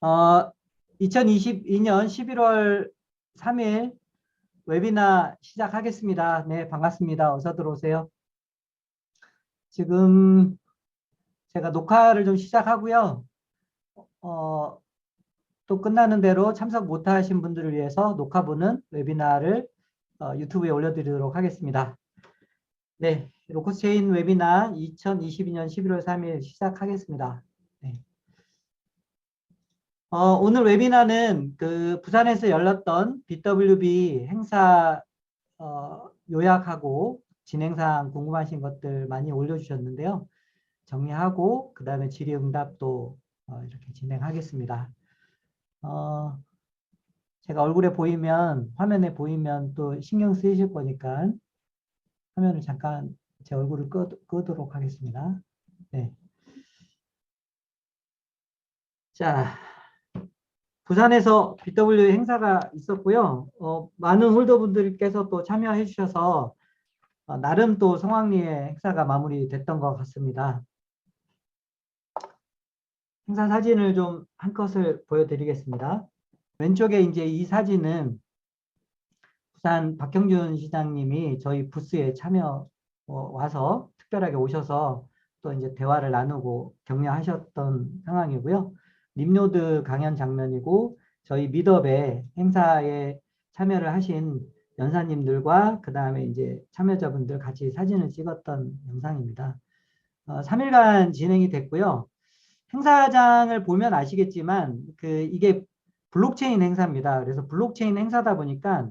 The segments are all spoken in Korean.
어, 2022년 11월 3일 웨비나 시작하겠습니다. 네, 반갑습니다. 어서 들어오세요. 지금 제가 녹화를 좀 시작하고요. 또 끝나는 대로 참석 못하신 분들을 위해서 녹화본은 웨비나를 유튜브에 올려드리도록 하겠습니다. 네, 로커스체인 웨비나 2022년 11월 3일 시작하겠습니다. 네. 오늘 웨비나는 그 부산에서 열렸던 BWB 행사 요약하고 진행사항 궁금하신 것들 많이 올려주셨는데요. 정리하고 그 다음에 질의응답도 이렇게 진행하겠습니다. 제가 얼굴에 보이면, 화면에 보이면 또 신경 쓰이실 거니까 화면을 잠깐 제 얼굴을 끄도록 하겠습니다. 네. 자, 부산에서 BW 행사가 있었고요. 많은 홀더분들께서 또 참여해 주셔서 나름 또 성황리에 행사가 마무리됐던 것 같습니다. 행사 사진을 좀 한 컷을 보여드리겠습니다. 왼쪽에 이제 이 사진은 부산 박형준 시장님이 저희 부스에 참여 와서 특별하게 오셔서 또 이제 대화를 나누고 격려하셨던 상황이고요. 립노드 강연 장면이고 저희 미덥의 행사에 참여를 하신 연사님들과 그 다음에 이제 참여자분들 같이 사진을 찍었던 영상입니다. 3일간 진행이 됐고요. 행사장을 보면 아시겠지만 이게 블록체인 행사입니다. 그래서 블록체인 행사다 보니까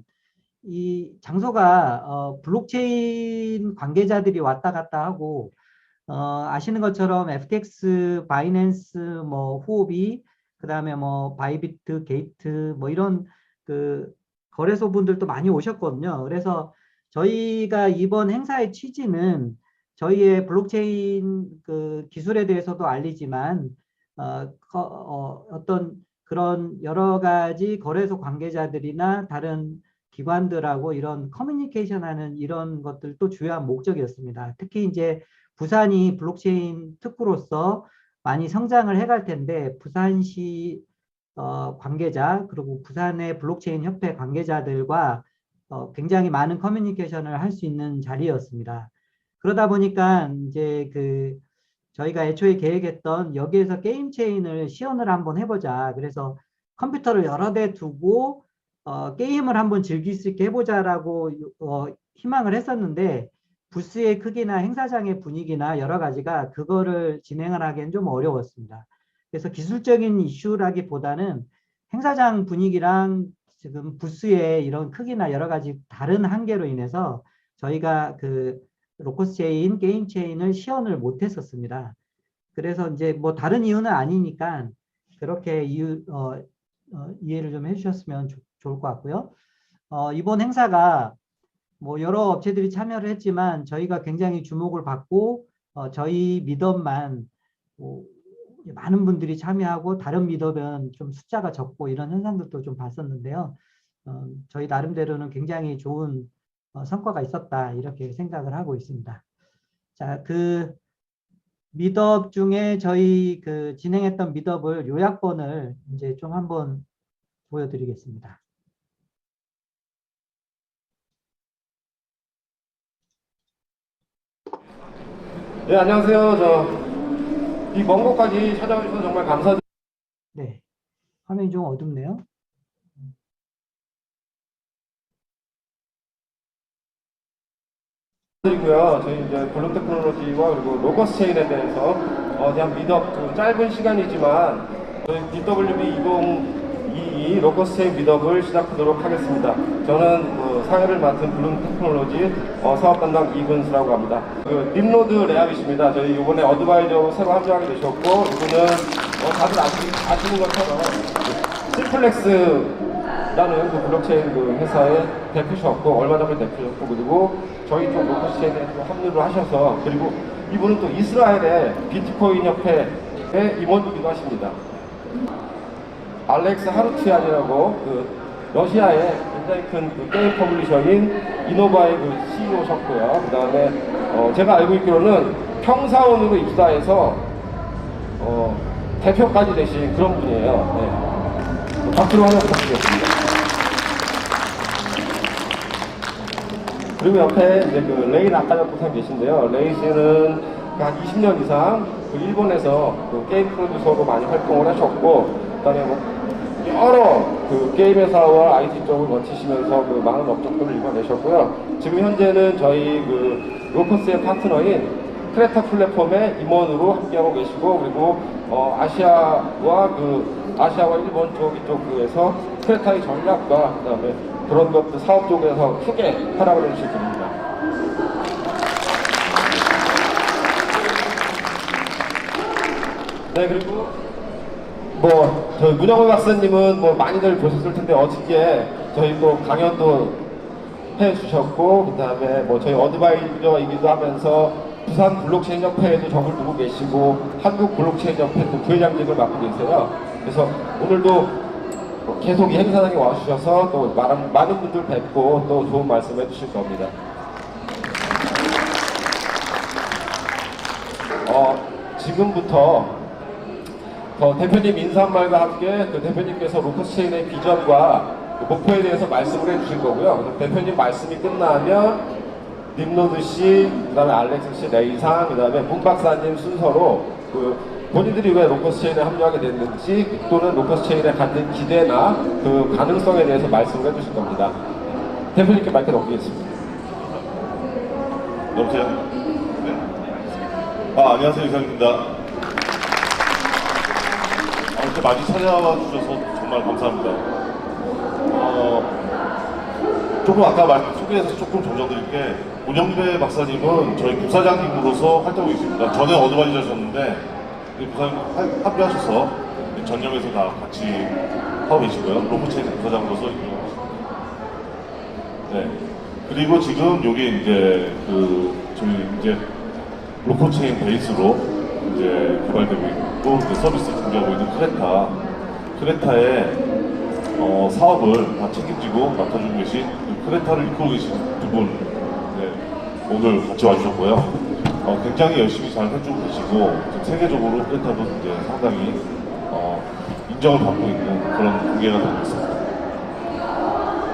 이 장소가 블록체인 관계자들이 왔다 갔다 하고 아시는 것처럼 FTX, 바이낸스, 뭐 후오비, 그다음에 뭐 바이비트, 게이트 뭐 이런 그 거래소 분들도 많이 오셨거든요. 그래서 저희가 이번 행사의 취지는 저희의 블록체인 그 기술에 대해서도 알리지만 어떤 그런 여러 가지 거래소 관계자들이나 다른 기관들하고 이런 커뮤니케이션하는 이런 것들도 주요한 목적이었습니다. 특히 이제 부산이 블록체인 특구로서 많이 성장을 해갈 텐데 부산시 관계자 그리고 부산의 블록체인 협회 관계자들과 굉장히 많은 커뮤니케이션을 할 수 있는 자리였습니다. 그러다 보니까 이제 저희가 애초에 계획했던 여기에서 게임 체인을 시연을 한번 해보자. 그래서 컴퓨터를 여러 대 두고 게임을 한번 즐길 수 있게 해보자라고 희망을 했었는데 부스의 크기나 행사장의 분위기나 여러 가지가 그거를 진행을 하기엔 좀 어려웠습니다. 그래서 기술적인 이슈라기보다는 행사장 분위기랑 지금 부스의 이런 크기나 여러 가지 다른 한계로 인해서 저희가 로커스 체인, 게임 체인을 시연을 못 했었습니다. 그래서 이제 뭐 다른 이유는 아니니까 그렇게 이해를 좀 해주셨으면 좋을 것 같고요. 이번 행사가 뭐 여러 업체들이 참여를 했지만 저희가 굉장히 주목을 받고 저희 미덥만 뭐 많은 분들이 참여하고 다른 미덥은 좀 숫자가 적고 이런 현상들도 좀 봤었는데요. 저희 나름대로는 굉장히 좋은 성과가 있었다 이렇게 생각을 하고 있습니다. 자, 미덥 중에 저희 진행했던 미덥을 요약본을 이제 좀 한번 보여드리겠습니다. 네, 안녕하세요. 이 먼 곳까지 찾아오셔서 정말 감사드립니다. 네, 화면이 좀 어둡네요. 고요. 저희 이제 블록 테크놀로지와 그리고 로커스 체인에 대해서 대한 미덕 짧은 시간이지만 저희 BWB 2022 로커스 체인 미덕을 시작하도록 하겠습니다. 저는 사회를 맡은 블록 테크놀로지 사업 담당 이근수라고 합니다. 립노드 레아빗입니다. 저희 이번에 어드바이저로 새로 합류하게 되셨고 이분은 다들 아시는 것처럼 심플렉스 라는 블록체인 회사의 대표셨고 얼마 전에 대표셨고 그리고 저희 쪽 로커스체인에 합류를 하셔서 그리고 이분은 또 이스라엘의 비트코인 협회의 임원이기도 하십니다. 알렉스 하루티안이라고 러시아의 굉장히 큰 게임 퍼블리셔인 이노바의 CEO셨고요. 그 다음에 제가 알고 있기로는 평사원으로 입사해서 대표까지 되신 그런 분이에요. 네. 박수로 하나 부탁드리겠습니다. 그리고 옆에 이제 그 레이 나카자토-상 계신데요. 레이 씨는 한 20년 이상 그 일본에서 그 게임 프로듀서로 많이 활동을 하셨고, 그다음에 뭐 여러 그 게임 회사와 IT 쪽을 거치시면서 그 많은 업적들을 이뤄내셨고요. 지금 현재는 저희 그 로커스의 파트너인 크레타 플랫폼의 임원으로 함께하고 계시고, 그리고 아시아와 일본 쪽에서 크레타의 전략과 그다음에 그런 것들 사업 쪽에서 크게 활약을 해주실 분입니다. 네, 그리고 저희 문영호 박사님은 많이들 보셨을 텐데 어저께 저희 또 강연도 해주셨고, 그 다음에 저희 어드바이저이기도 하면서 부산 블록체인 협회에도 적을 두고 계시고, 한국 블록체인 협회 또 부회장직을 맡고 계세요. 그래서 오늘도 계속 이 행사장에 와주셔서 또 많은 분들 뵙고 또 좋은 말씀 해주실 겁니다. 지금부터 대표님 인사 한 말과 함께 그 대표님께서 로커스체인의 비전과 그 목표에 대해서 말씀을 해주실 거고요. 대표님 말씀이 끝나면 림노드 씨, 그 다음에 알렉스 씨, 레이상, 그 다음에 문 박사님 순서로 본인들이 왜 로커스체인에 합류하게 됐는지, 또는 로커스체인에 갖는 기대나 그 가능성에 대해서 말씀을 해주실 겁니다. 대표님께 마이크 넘기겠습니다. 여보세요? 네. 안녕하세요. 이상입니다. 이렇게 많이 찾아와 주셔서 정말 감사합니다. 조금 아까 소개해서 조금 정정드릴게, 문영배 박사님은 저희 부사장님으로서 활동하고 있습니다. 전에 어드바이저셨는데 부사님 합류하셔서 전념에서 다 같이 하고 계시고요. 로프체인 부사장으로서 임명하고 있습니다. 네. 그리고 지금 여기 이제 저희 이제 로프체인 베이스로 이제 개발되고 있고 서비스 준비하고 있는 크레타의 사업을 다 책임지고 맡아주고 계신 크레타를 이끌고 계신 두 분, 네, 오늘 같이 와주셨고요. 굉장히 열심히 잘 해주고 계시고, 지금 세계적으로 크레타도 이제 상당히 인정을 받고 있는 그런 관계가 되고 있습니다.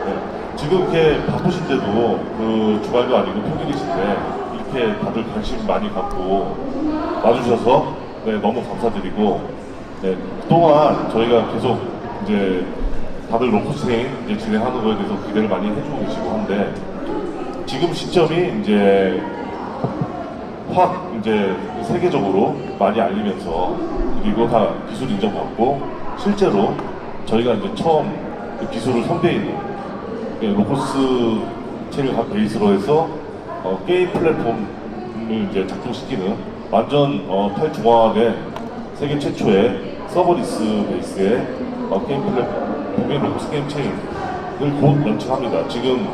네, 지금 이렇게 바쁘신데도 주말도 아니고 평일이신데 이렇게 다들 관심 많이 갖고 와주셔서 너무 감사드리고, 그동안 저희가 계속 이제 다들 로커스체인 이제 진행하는 거에 대해서 기대를 많이 해주고 계시고 한데, 지금 시점이 이제 확 이제 세계적으로 많이 알리면서, 그리고 다 기술 인정받고, 실제로 저희가 이제 처음 그 기술을 선배인 로커스 체인을 베이스로 해서 게임 플랫폼을 이제 작동시키는 완전 탈중화된 세계 최초의 서버리스 베이스의 게임 플랫폼인 로커스 게임 체인을 곧 런칭합니다. 지금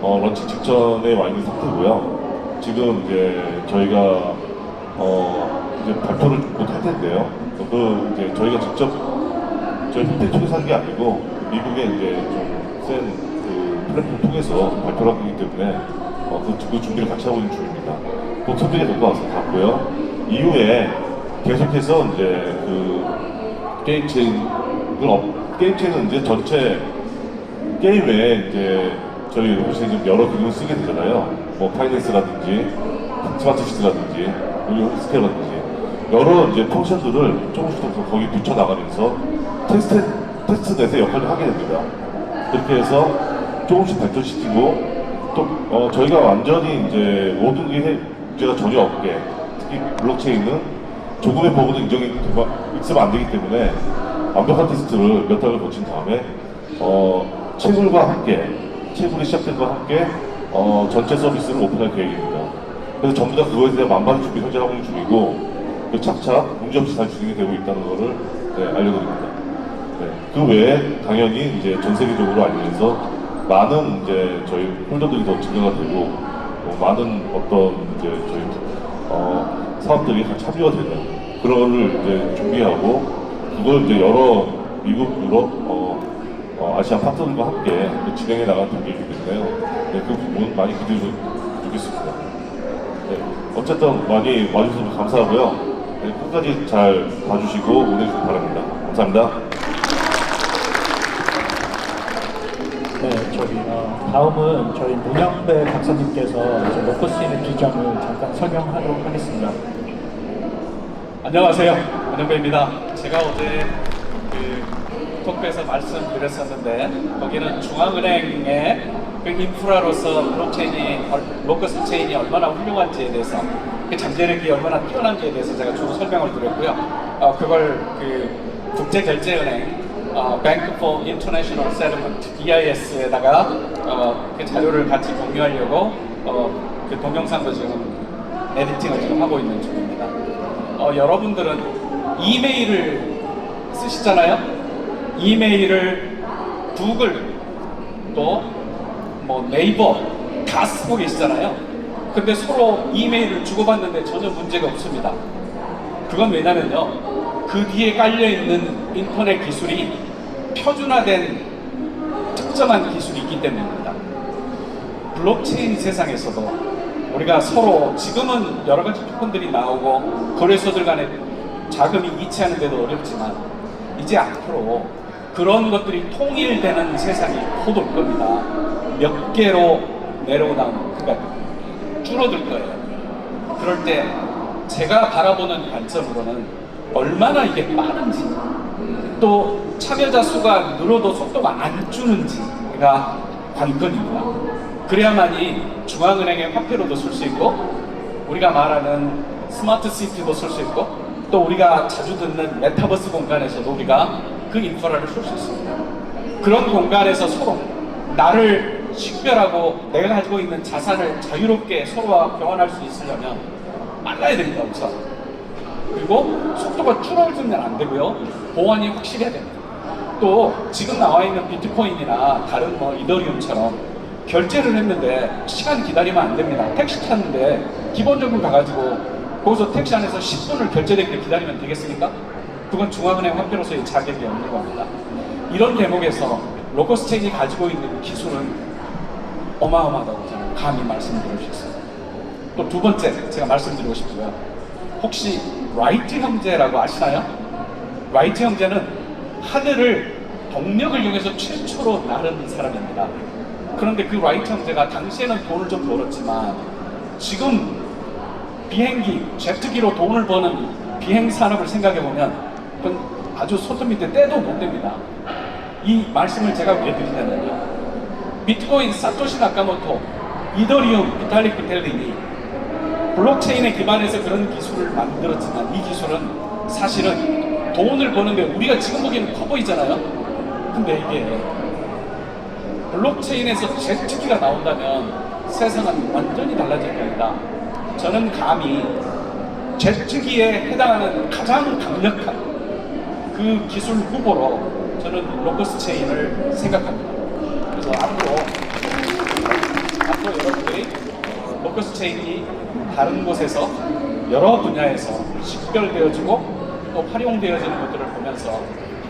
런칭 직전에 와 있는 상태고요. 지금 이제 저희가 이제 발표를 곧 할 텐데요. 이제 저희가 직접 저희 협회 쪽에서 한 게 아니고 미국에 이제 좀 센 플랫폼 통해서 발표를 하기 때문에 그 준비를 같이 하고 있는 중입니다. 곧 선배가 될 것 같아서 갔고요. 이후에 계속해서 이제 게임체인은 이제 전체 게임에 이제 저희 혹시 지금 여러 기능을 쓰게 되잖아요. 파이낸스라든지 스마트시티라든지 스케일라든지 여러 이제 펑션들을 조금씩 거기 붙여 나가면서 테스트넷의 역할을 하게 됩니다. 그렇게 해서 조금씩 발전시키고, 또 저희가 완전히 이제 모든 게 문제가 전혀 없게, 특히 블록체인은 조금의 버그도 인정이 있으면 안 되기 때문에 완벽한 테스트를 몇 달을 거친 다음에 채굴과 함께, 채굴이 시작된 것과 함께 전체 서비스를 오픈할 계획입니다. 그래서 전부 다 그거에 대한 만반의 준비 현재 하고 있는 중이고, 착착 문제없이 잘 진행이 되고 있다는 것을 알려드립니다. 그 외에 당연히 이제 전 세계적으로 알리면서 많은 이제 저희 홀더들이 더 증가가 되고, 많은 어떤 이제 저희 사업들이 같이 참여가 되는 그런 거를 이제 준비하고, 그걸 이제 여러 미국, 유럽, 아시아 파트너들과 함께 진행해 나가는 단계이기 때문에요. 그 부분 많이 기대해 주겠습니다. 어쨌든 많이 와주셔서 감사하고요. 네, 끝까지 잘 봐주시고 응원해주시기 바랍니다. 감사합니다. 네, 다음은 저희 문영배 박사님께서 이제 로커스인의 비전을 잠깐 설명하도록 하겠습니다. 안녕하세요. 문영배입니다. 제가 어제 그 토크에서 말씀드렸었는데 거기는 중앙은행의 그 인프라로서 로커스 체인이 얼마나 훌륭한지에 대해서 그 잠재력이 얼마나 뛰어난지에 대해서 제가 주로 설명을 드렸고요. 그걸 그 국제결제은행 Bank for International Settlement (BIS)에다가 그 자료를 같이 공유하려고 그 동영상도 지금 에디팅을 지금 하고 있는 중입니다. 여러분들은 이메일을 쓰시잖아요. 이메일을 구글 또 뭐 네이버 다 쓰고 계시잖아요. 근데 서로 이메일을 주고받는데 전혀 문제가 없습니다. 그건 왜냐면요, 그 뒤에 깔려있는 인터넷 기술이 표준화된 특정한 기술이 있기 때문입니다. 블록체인 세상에서도 우리가 서로 지금은 여러 가지 토큰들이 나오고 거래소들 간에 자금이 이체하는 데도 어렵지만 이제 앞으로 그런 것들이 통일되는 세상이 곧 올 겁니다. 몇 개로 그러니까 줄어들 거예요. 그럴 때 제가 바라보는 관점으로는 얼마나 이게 빠른지, 또 참여자 수가 늘어도 속도가 안 주는지가 관건입니다. 그래야만이 중앙은행의 화폐로도 쓸 수 있고, 우리가 말하는 스마트 시티도 쓸 수 있고, 또 우리가 자주 듣는 메타버스 공간에서도 우리가 그 인프라를 쓸 수 있습니다. 그런 공간에서 서로 나를 식별하고 내가 가지고 있는 자산을 자유롭게 서로와 교환할 수 있으려면 빨라야 됩니다, 우선. 그리고 속도가 줄어들면 안 되고요, 보안이 확실해야 됩니다. 또 지금 나와 있는 비트코인이나 다른 뭐 이더리움처럼 결제를 했는데 시간 기다리면 안 됩니다. 택시 탔는데 기본적으로 가가지고 거기서 택시 안에서 10분을 결제되기를 기다리면 되겠습니까? 그건 중앙은행 화폐로서의 자격이 없는 겁니다. 이런 대목에서 로커스 체인이 가지고 있는 기술은 어마어마하다고 저는 감히 말씀드릴 수 있습니다. 또 두 번째 제가 말씀드리고 싶고요. 혹시 라이트 형제라고 아시나요? 라이트 형제는 하늘을 동력을 이용해서 최초로 나른 사람입니다. 그런데 그 라이트 형제가 당시에는 돈을 좀 벌었지만 지금 비행기, 제트기로 돈을 버는 비행 산업을 생각해보면 그건 아주 손톱 밑에 떼도 못 됩니다. 이 말씀을 제가 왜 드리냐면요, 비트코인 사토시 나카모토, 이더리움 비탈릭 부텔린이 블록체인에 기반해서 그런 기술을 만들었지만 이 기술은 사실은 돈을 버는데 우리가 지금 보기에는 커 보이잖아요. 근데 이게 블록체인에서 제트기가 나온다면 세상은 완전히 달라질 겁니다. 저는 감히 제트기에 해당하는 가장 강력한 그 기술 후보로 저는 로커스 체인을 생각합니다. 그래서 앞으로 여러분들이 로커스 체인이 다른 곳에서 여러 분야에서 식별되어지고 또 활용되어지는 것들을 보면서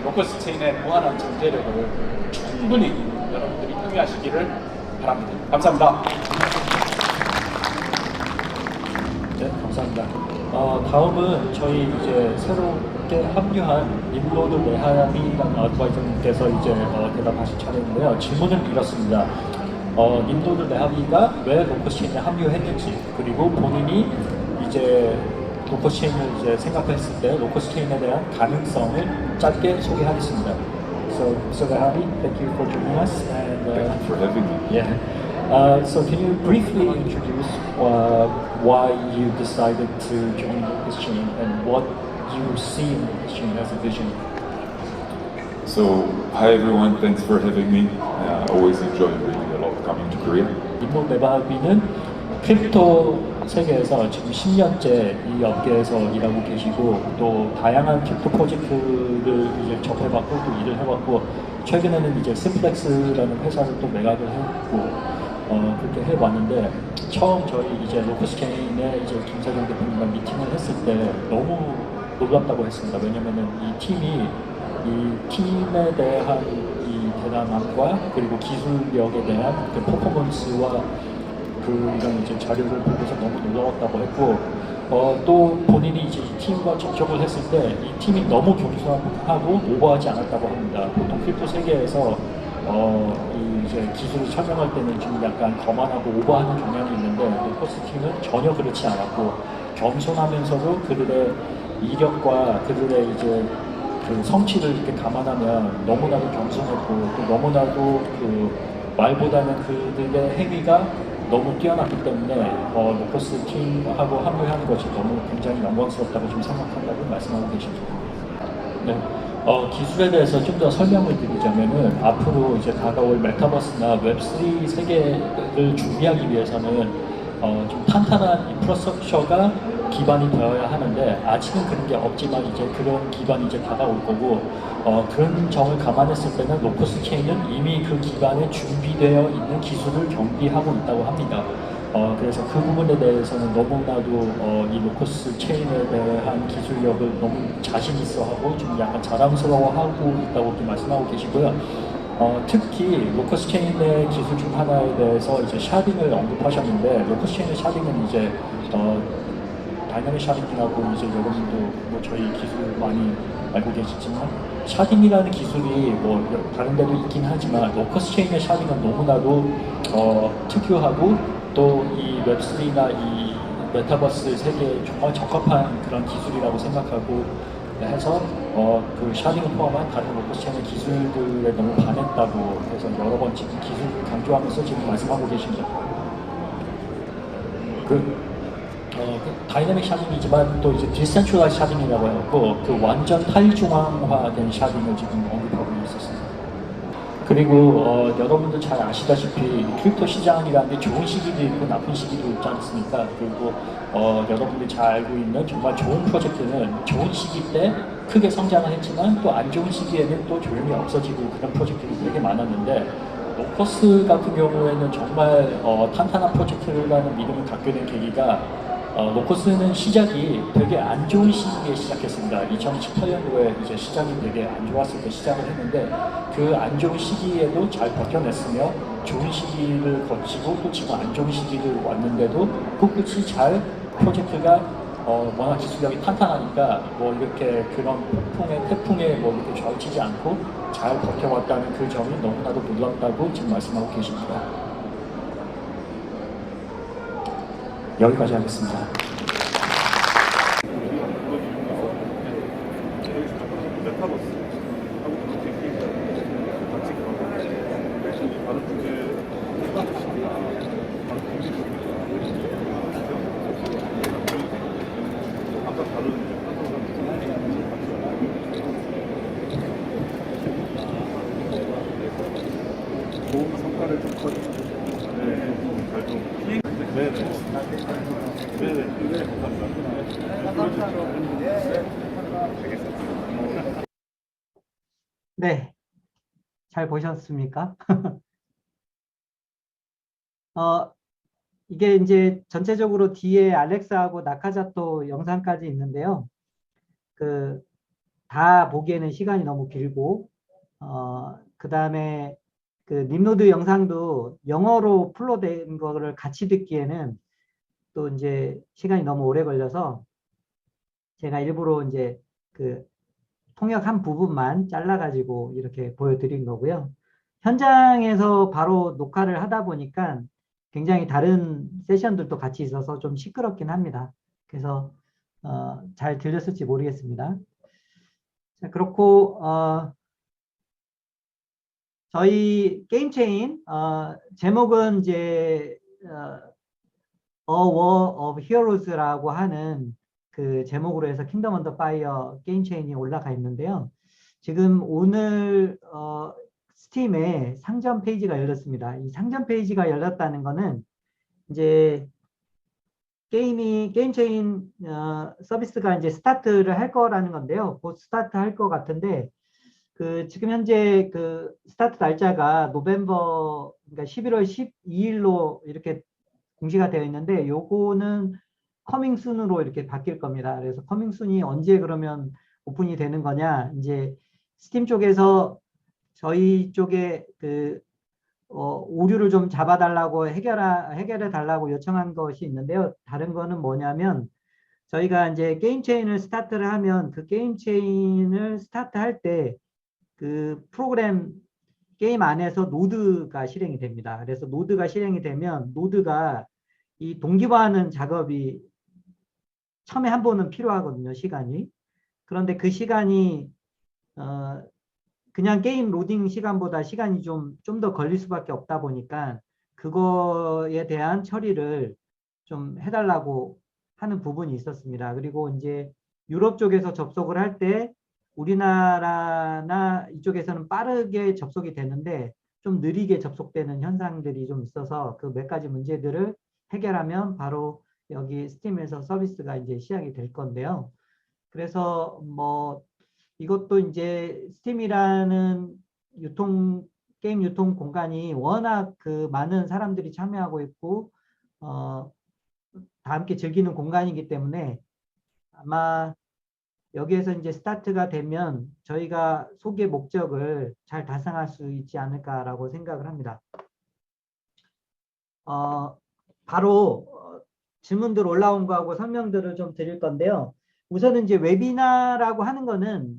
로커스 체인의 무한한 잠재력을 충분히 여러분들이 함유하시기를 바랍니다. 감사합니다. 네, 감사합니다. 다음은 저희 이제 새롭게 합류한 림로드 레하비라는 어드바이저님께서 이제 대답하실 차례인데요. 질문은 이렇습니다. 림로드 레하비가 왜 로커스체인에 합류했는지, 그리고 본인이 이제 로커스체인을 이제 생각했을 때 로커스체인에 대한 가능성을 짧게 소개하겠습니다. So, Mr. Lehavi, thank you for joining us. And, Thank you for having me. Yeah. So can you briefly introduce why you decided to join Locust Chain and what you see in Locust Chain as a vision? So, hi everyone, thanks for having me. I always enjoy really a lot coming to Korea. 림로 레바비는 크립토 세계에서 지금 10년째 이 업계에서 일하고 계시고, 또 다양한 크립토 프로젝트를 이제 접해봤고 또 일을 해봤고, 최근에는 이제 심플렉스라는 회사를 또 매각을 했고, 그렇게 해봤는데, 처음 저희 이제 로커스체인의 이제 김사장 대표님과 미팅을 했을 때 너무 놀랍다고 했습니다. 왜냐면은 이 팀이 이 팀에 대한 이 대단함과 그리고 기술력에 대한 그 퍼포먼스와 그 이런 이제 자료를 보고서 너무 놀라웠다고 했고, 또 본인이 이제 이 팀과 접촉을 했을 때 이 팀이 너무 겸손하고 오버하지 않았다고 합니다. 보통 크립토 세계에서 이 이제 기술을 설명할 때는 좀 약간 거만하고 오버하는 경향이 있는데 로커스 팀은 전혀 그렇지 않았고 겸손하면서도 그들의 이력과 그들의 이제 그 성취를 이렇게 감안하면 너무나도 겸손했고 또 너무나도 그 말보다는 그들의 행위가 너무 뛰어났기 때문에 로커스 팀하고 합류하는 것이 너무 굉장히 영광스럽다고 좀 생각한다고 말씀하고 계십니다. 네. 기술에 대해서 좀 더 설명을 드리자면은 앞으로 이제 다가올 메타버스나 웹3 세계를 준비하기 위해서는 좀 탄탄한 인프라스트럭처가 기반이 되어야 하는데 아직은 그런 게 없지만 이제 그런 기반이 이제 다가올 거고 그런 점을 감안했을 때는 로커스 체인은 이미 그 기반에 준비되어 있는 기술을 겸비하고 있다고 합니다. 그래서 그 부분에 대해서는 너무나도 이 로커스 체인에 대한 기술력을 너무 자신 있어 하고 좀 약간 자랑스러워하고 있다고 이렇게 말씀하고 계시고요. 특히 로커스 체인의 기술 중 하나에 대해서 이제 샤딩을 언급하셨는데 로커스 체인의 샤딩은 이제 다이나믹 샤딩이라고 이제 여러분도 뭐 저희 기술 많이 알고 계시지만 샤딩이라는 기술이 뭐 다른 데도 있긴 하지만 로커스 체인의 샤딩은 너무나도 특유하고 또 이 웹3나 이 메타버스 세계에 정말 적합한 그런 기술이라고 생각하고 해서 그 샤딩을 포함한 다른 로커스 체인의 기술들에 너무 반했다고 해서 여러 번 지금 기술을 강조하면서 지금 말씀하고 계십니다. 그 다이내믹 샤딩이지만 또 이제 디센트럴라이즈 샤딩이라고 해갖고 그 완전 탈중앙화된 샤딩을 지금 언급하고 있었습니다. 그리고 여러분들 잘 아시다시피 크립토 시장이라는 게 좋은 시기도 있고 나쁜 시기도 있지 않습니까? 그리고 여러분들이 잘 알고 있는 정말 좋은 프로젝트는 좋은 시기 때 크게 성장을 했지만 또 안 좋은 시기에는 또 조용히 없어지고 그런 프로젝트들이 되게 많았는데 로커스 같은 경우에는 정말 탄탄한 프로젝트라는 믿음을 갖게 된 계기가 로커스는 시작이 되게 안 좋은 시기에 시작했습니다. 2018년도에 이제 시작이 되게 안 좋았을 때 시작을 했는데 그 안 좋은 시기에도 잘 버텨냈으며 좋은 시기를 거치고 또 지금 안 좋은 시기를 왔는데도 꿋꿋이 잘 프로젝트가 워낙 기술력이 탄탄하니까 뭐 이렇게 그런 태풍에 뭐 이렇게 좌우치지 않고 잘 버텨왔다는 그 점이 너무나도 놀랍다고 지금 말씀하고 계십니다. 여기까지 하겠습니다. 좋은 성과를 좀 거두고 네, 잘 보셨습니까? 이게 이제 전체적으로 뒤에 알렉사하고 나카자토 영상까지 있는데요. 다 보기에는 시간이 너무 길고, 그 다음에 그 림노드 영상도 영어로 풀로된 거를 같이 듣기에는 또 이제 시간이 너무 오래 걸려서 제가 일부러 이제 그 통역한 부분만 잘라가지고 이렇게 보여드린 거고요. 현장에서 바로 녹화를 하다 보니까 굉장히 다른 세션들도 같이 있어서 좀 시끄럽긴 합니다. 그래서 잘 들렸을지 모르겠습니다. 자, 그렇고 저희 게임 체인 제목은 이제 A War of Heroes라고 하는 그 제목으로 해서 킹덤 언더 파이어 게임 체인이 올라가 있는데요. 지금 오늘 스팀에 상점 페이지가 열렸습니다. 이 상점 페이지가 열렸다는 거는 이제 게임 체인 서비스가 이제 스타트를 할 거라는 건데요. 곧 스타트 할 것 같은데 지금 현재 그 스타트 날짜가 노벰버 그러니까 11월 12일로 이렇게 공시가 되어 있는데 요거는 커밍 순으로 이렇게 바뀔 겁니다. 그래서 커밍 순이 언제 그러면 오픈이 되는 거냐? 이제 스팀 쪽에서 저희 쪽에 오류를 좀 잡아달라고 해결해 달라고 요청한 것이 있는데요. 다른 거는 뭐냐면 저희가 이제 게임 체인을 스타트를 하면 그 게임 체인을 스타트할 때 그 프로그램 게임 안에서 노드가 실행이 됩니다. 그래서 노드가 실행이 되면 노드가 이 동기화하는 작업이 처음에 한 번은 필요하거든요, 시간이. 그런데 그 시간이 그냥 게임 로딩 시간보다 시간이 좀 더 걸릴 수밖에 없다 보니까 그거에 대한 처리를 좀 해달라고 하는 부분이 있었습니다. 그리고 이제 유럽 쪽에서 접속을 할 때 우리나라나 이쪽에서는 빠르게 접속이 되는데 좀 느리게 접속되는 현상들이 좀 있어서 그 몇 가지 문제들을 해결하면 바로 여기 스팀에서 서비스가 이제 시작이 될 건데요. 그래서 뭐 이것도 이제 스팀이라는 게임 유통 공간이 워낙 그 많은 사람들이 참여하고 있고 다 함께 즐기는 공간이기 때문에 아마 여기에서 이제 스타트가 되면 저희가 소개 목적을 잘 달성할 수 있지 않을까라고 생각을 합니다. 바로 질문들 올라온 거하고 설명들을 좀 드릴 건데요. 우선은 이제 웨비나라고 하는 거는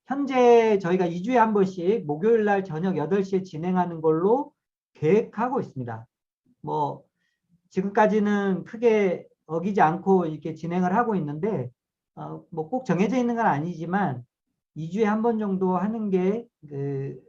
현재 저희가 2주에 한 번씩 목요일 날 저녁 8시에 진행하는 걸로 계획하고 있습니다. 뭐 지금까지는 크게 어기지 않고 이렇게 진행을 하고 있는데 뭐 꼭 정해져 있는 건 아니지만 2주에 한 번 정도 하는 게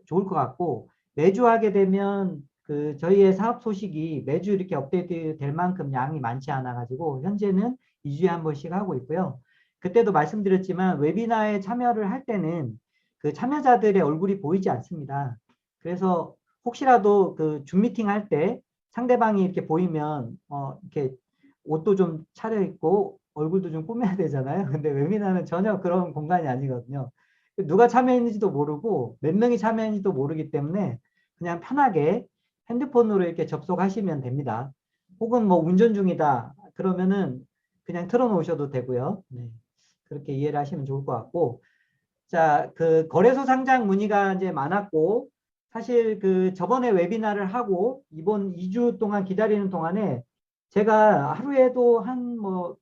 좋을 것 같고 매주 하게 되면 그 저희의 사업 소식이 매주 이렇게 업데이트 될 만큼 양이 많지 않아 가지고 현재는 2주에 한 번씩 하고 있고요. 그때도 말씀드렸지만 웨비나에 참여를 할 때는 그 참여자들의 얼굴이 보이지 않습니다. 그래서 혹시라도 그 줌 미팅 할 때 상대방이 이렇게 보이면 이렇게 옷도 좀 차려입고 얼굴도 좀 꾸며야 되잖아요. 근데 웨비나는 전혀 그런 공간이 아니거든요. 누가 참여했는지도 모르고 몇 명이 참여했는지도 모르기 때문에 그냥 편하게 핸드폰으로 이렇게 접속하시면 됩니다. 혹은 뭐 운전 중이다 그러면은 그냥 틀어놓으셔도 되고요. 네. 그렇게 이해를 하시면 좋을 것 같고, 자, 그 거래소 상장 문의가 이제 많았고, 사실 그 저번에 웨비나를 하고 이번 2주 동안 기다리는 동안에 제가 하루에도 한 뭐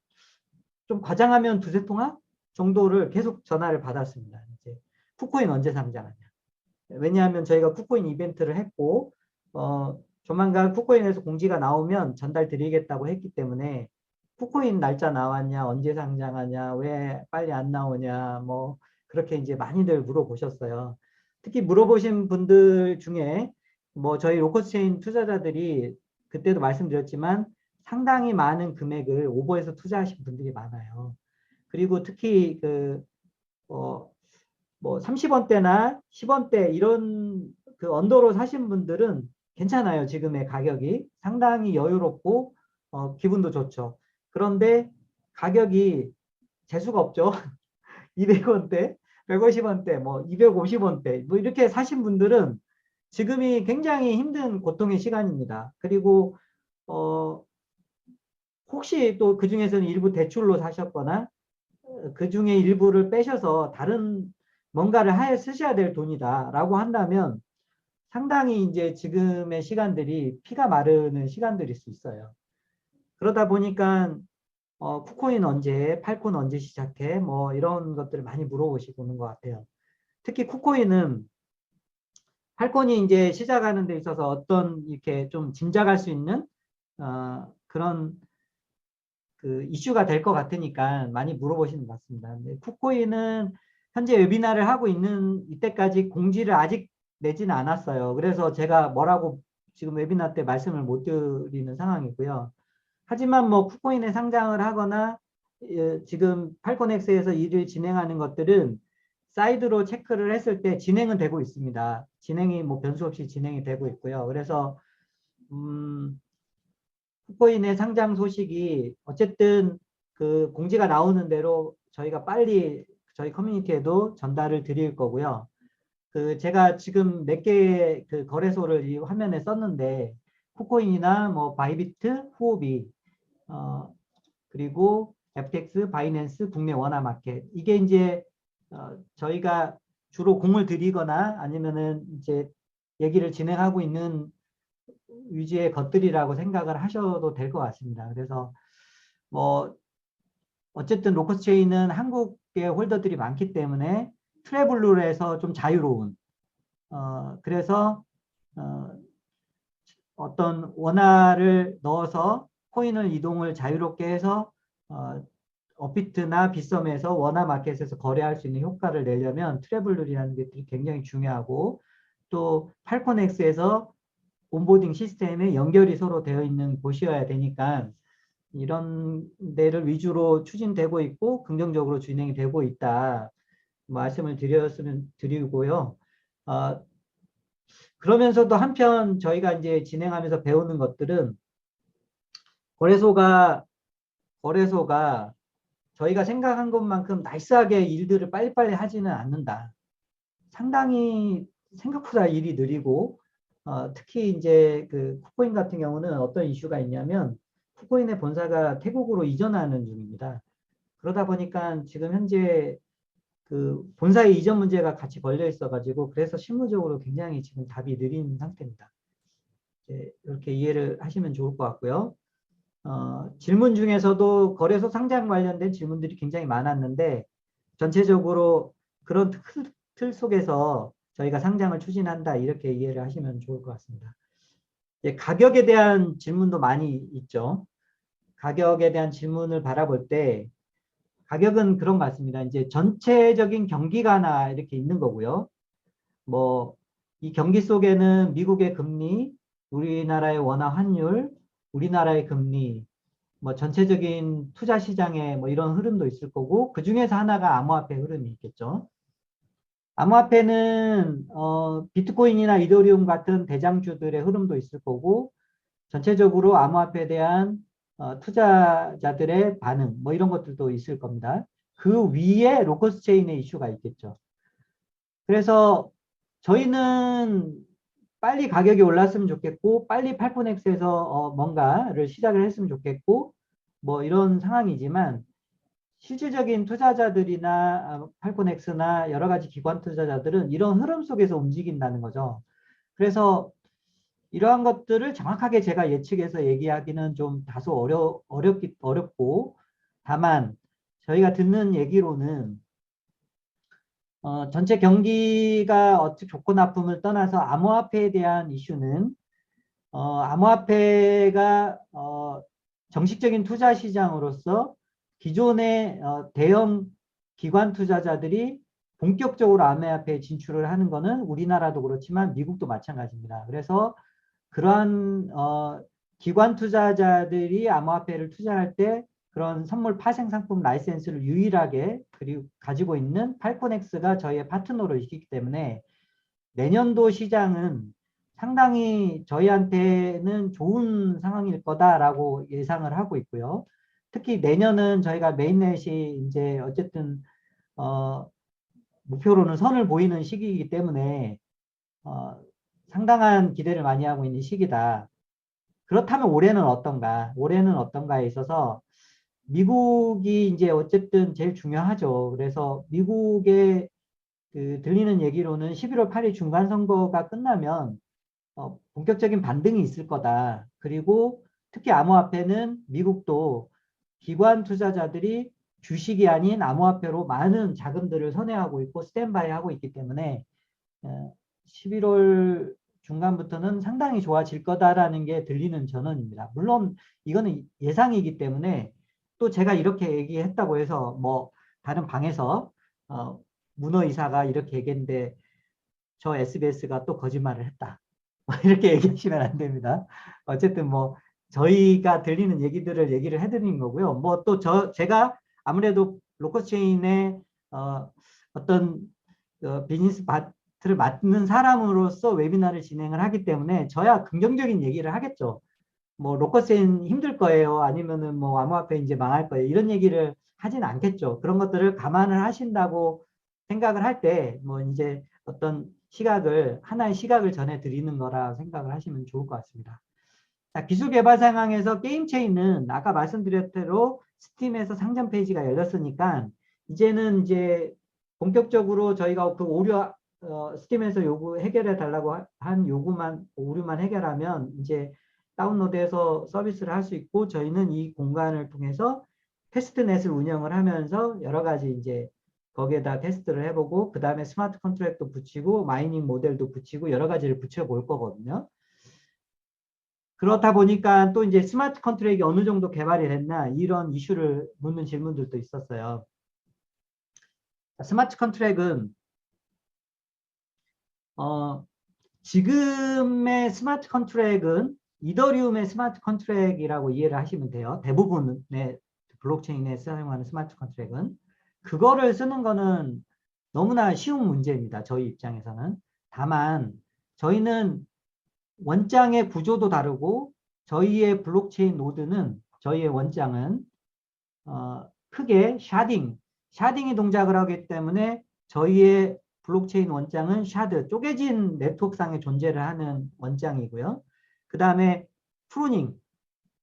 좀 과장하면 두세 통화 정도를 계속 전화를 받았습니다. 이제 쿠코인 언제 상장하냐. 왜냐하면 저희가 쿠코인 이벤트를 했고, 조만간 쿠코인에서 공지가 나오면 전달 드리겠다고 했기 때문에 쿠코인 날짜 나왔냐, 언제 상장하냐, 왜 빨리 안 나오냐, 뭐 그렇게 이제 많이들 물어보셨어요. 특히 물어보신 분들 중에 뭐 저희 로커스체인 투자자들이 그때도 말씀드렸지만 상당히 많은 금액을 오버해서 투자하신 분들이 많아요. 그리고 특히 뭐 30원대나 10원대 이런 그 언더로 사신 분들은 괜찮아요. 지금의 가격이 상당히 여유롭고 기분도 좋죠. 그런데 가격이 재수가 없죠. 200원대, 150원대, 뭐 250원대 뭐 이렇게 사신 분들은 지금이 굉장히 힘든 고통의 시간입니다. 그리고 혹시 또 그 중에서는 일부 대출로 사셨거나 그 중에 일부를 빼셔서 다른 뭔가를 하에 쓰셔야 될 돈이다라고 한다면 상당히 이제 지금의 시간들이 피가 마르는 시간들일 수 있어요. 그러다 보니까 쿠코인 언제, 팔콘 언제 시작해? 뭐 이런 것들을 많이 물어보시고 있는 것 같아요. 특히 쿠코인은 팔콘이 이제 시작하는 데 있어서 어떤 이렇게 좀 짐작할 수 있는 그런 그 이슈가 될 것 같으니까 많이 물어보시는 것 같습니다. 근데 쿠코인은 현재 웨비나를 하고 있는 이때까지 공지를 아직 내지는 않았어요. 그래서 제가 뭐라고 지금 웨비나 때 말씀을 못 드리는 상황이고요. 하지만 뭐 쿠코인에 상장을 하거나 지금 팔콘엑스에서 일을 진행하는 것들은 사이드로 체크를 했을 때 진행은 되고 있습니다. 진행이 뭐 변수 없이 진행이 되고 있고요. 그래서 쿠코인의 상장 소식이 어쨌든 그 공지가 나오는 대로 저희가 빨리 저희 커뮤니티에도 전달을 드릴 거고요. 그 제가 지금 몇 개의 그 거래소를 이 화면에 썼는데 쿠코인이나 뭐 바이비트, 후오비, 그리고 FTX, 바이낸스, 국내 원화마켓 이게 이제 저희가 주로 공을 들이거나 아니면은 이제 얘기를 진행하고 있는 위주의 것들이라고 생각을 하셔도 될 것 같습니다. 그래서 뭐 어쨌든 로커스 체인은 한국의 홀더들이 많기 때문에 트래블룰에서 좀 자유로운 그래서 어떤 원화를 넣어서 코인을 이동을 자유롭게 해서 업비트나 빗썸에서 원화 마켓에서 거래할 수 있는 효과를 내려면 트래블룰이라는 것들이 굉장히 중요하고 또 팔콘엑스에서 온보딩 시스템에 연결이 서로 되어 있는 곳이어야 되니까 이런 데를 위주로 추진되고 있고 긍정적으로 진행이 되고 있다 말씀을 드리고요. 그러면서도 한편 저희가 이제 진행하면서 배우는 것들은 거래소가 저희가 생각한 것만큼 나이스하게 일들을 빨리빨리 하지는 않는다. 상당히 생각보다 일이 느리고 특히 이제 그 쿠코인 같은 경우는 어떤 이슈가 있냐면 쿠코인의 본사가 태국으로 이전하는 중입니다. 그러다 보니까 지금 현재 그 본사의 이전 문제가 같이 걸려 있어가지고 그래서 실무적으로 굉장히 지금 답이 느린 상태입니다. 이렇게 이해를 하시면 좋을 것 같고요. 질문 중에서도 거래소 상장 관련된 질문들이 굉장히 많았는데 전체적으로 그런 틀 속에서 저희가 상장을 추진한다 이렇게 이해를 하시면 좋을 것 같습니다. 가격에 대한 질문도 많이 있죠. 가격에 대한 질문을 바라볼 때 가격은 그런 것 같습니다. 이제 전체적인 경기가 하나 이렇게 있는 거고요. 뭐 이 경기 속에는 미국의 금리, 우리나라의 원화 환율, 우리나라의 금리, 뭐 전체적인 투자 시장의 뭐 이런 흐름도 있을 거고 그 중에서 하나가 암호화폐 흐름이 있겠죠. 암호화폐는 비트코인이나 이더리움 같은 대장주들의 흐름도 있을 거고 전체적으로 암호화폐에 대한 투자자들의 반응 뭐 이런 것들도 있을 겁니다. 그 위에 로커스 체인의 이슈가 있겠죠. 그래서 저희는 빨리 가격이 올랐으면 좋겠고 빨리 팔콘엑스에서 뭔가를 시작을 했으면 좋겠고 뭐 이런 상황이지만 실질적인 투자자들이나 팔콘엑스나 여러 가지 기관 투자자들은 이런 흐름 속에서 움직인다는 거죠. 그래서 이러한 것들을 정확하게 제가 예측해서 얘기하기는 좀 다소 어렵고 다만 저희가 듣는 얘기로는 전체 경기가 어떻게 좋고 나쁨을 떠나서 암호화폐에 대한 이슈는 암호화폐가 정식적인 투자 시장으로서 기존의 대형 기관 투자자들이 본격적으로 암호화폐에 진출을 하는 것은 우리나라도 그렇지만 미국도 마찬가지입니다. 그래서 그러한 기관 투자자들이 암호화폐를 투자할 때 그런 선물 파생 상품 라이센스를 유일하게 그리고 가지고 있는 팔콘엑스가 저희의 파트너로 있기 때문에 내년도 시장은 상당히 저희한테는 좋은 상황일 거다라고 예상을 하고 있고요. 특히 내년은 저희가 메인넷이 이제 어쨌든 목표로는 선을 보이는 시기이기 때문에 상당한 기대를 많이 하고 있는 시기다. 그렇다면 올해는 어떤가? 올해는 어떤가에 있어서 미국이 이제 어쨌든 제일 중요하죠. 그래서 미국의 그 들리는 얘기로는 11월 8일 중간 선거가 끝나면 본격적인 반등이 있을 거다. 그리고 특히 암호화폐는 미국도 기관 투자자들이 주식이 아닌 암호화폐로 많은 자금들을 선회하고 있고 스탠바이 하고 있기 때문에 11월 중간부터는 상당히 좋아질 거다라는 게 들리는 전언입니다. 물론 이거는 예상이기 때문에 또 제가 이렇게 얘기했다고 해서 뭐 다른 방에서 문어 이사가 이렇게 얘기했는데 저 SBS가 또 거짓말을 했다. 이렇게 얘기하시면 안 됩니다. 어쨌든 뭐 저희가 들리는 얘기들을 얘기를 해드리는 거고요. 뭐 또 제가 아무래도 로커스 체인의 어떤 비즈니스 파트를 맡는 사람으로서 웨비나를 진행을 하기 때문에 저야 긍정적인 얘기를 하겠죠. 뭐 로커스 체인 힘들 거예요. 아니면은 뭐 암호화폐 이제 망할 거예요. 이런 얘기를 하진 않겠죠. 그런 것들을 감안을 하신다고 생각을 할 때 뭐 이제 어떤 하나의 시각을 전해드리는 거라 생각을 하시면 좋을 것 같습니다. 자, 기술 개발 상황에서 게임 체인은 아까 말씀드렸던 대로 스팀에서 상점 페이지가 열렸으니까 이제는 이제 본격적으로 저희가 그 오류 스팀에서 해결해 달라고 한 오류만 해결하면 이제 다운로드해서 서비스를 할 수 있고 저희는 이 공간을 통해서 테스트넷을 운영을 하면서 여러 가지 이제 거기에다 테스트를 해보고 그 다음에 스마트 컨트랙도 붙이고 마이닝 모델도 붙이고 여러 가지를 붙여볼 거거든요. 그렇다 보니까 또 이제 스마트 컨트랙이 어느 정도 개발이 됐나 이런 이슈를 묻는 질문들도 있었어요. 스마트 컨트랙은 지금의 스마트 컨트랙은 이더리움의 스마트 컨트랙이라고 이해를 하시면 돼요. 대부분의 블록체인에 사용하는 스마트 컨트랙은 그거를 쓰는 거는 너무나 쉬운 문제입니다. 저희 입장에서는. 다만 저희는 원장의 구조도 다르고 저희의 블록체인 노드는 저희의 원장은 크게 샤딩이 동작을 하기 때문에 저희의 블록체인 원장은 샤드, 쪼개진 네트워크상에 존재를 하는 원장이고요. 그 다음에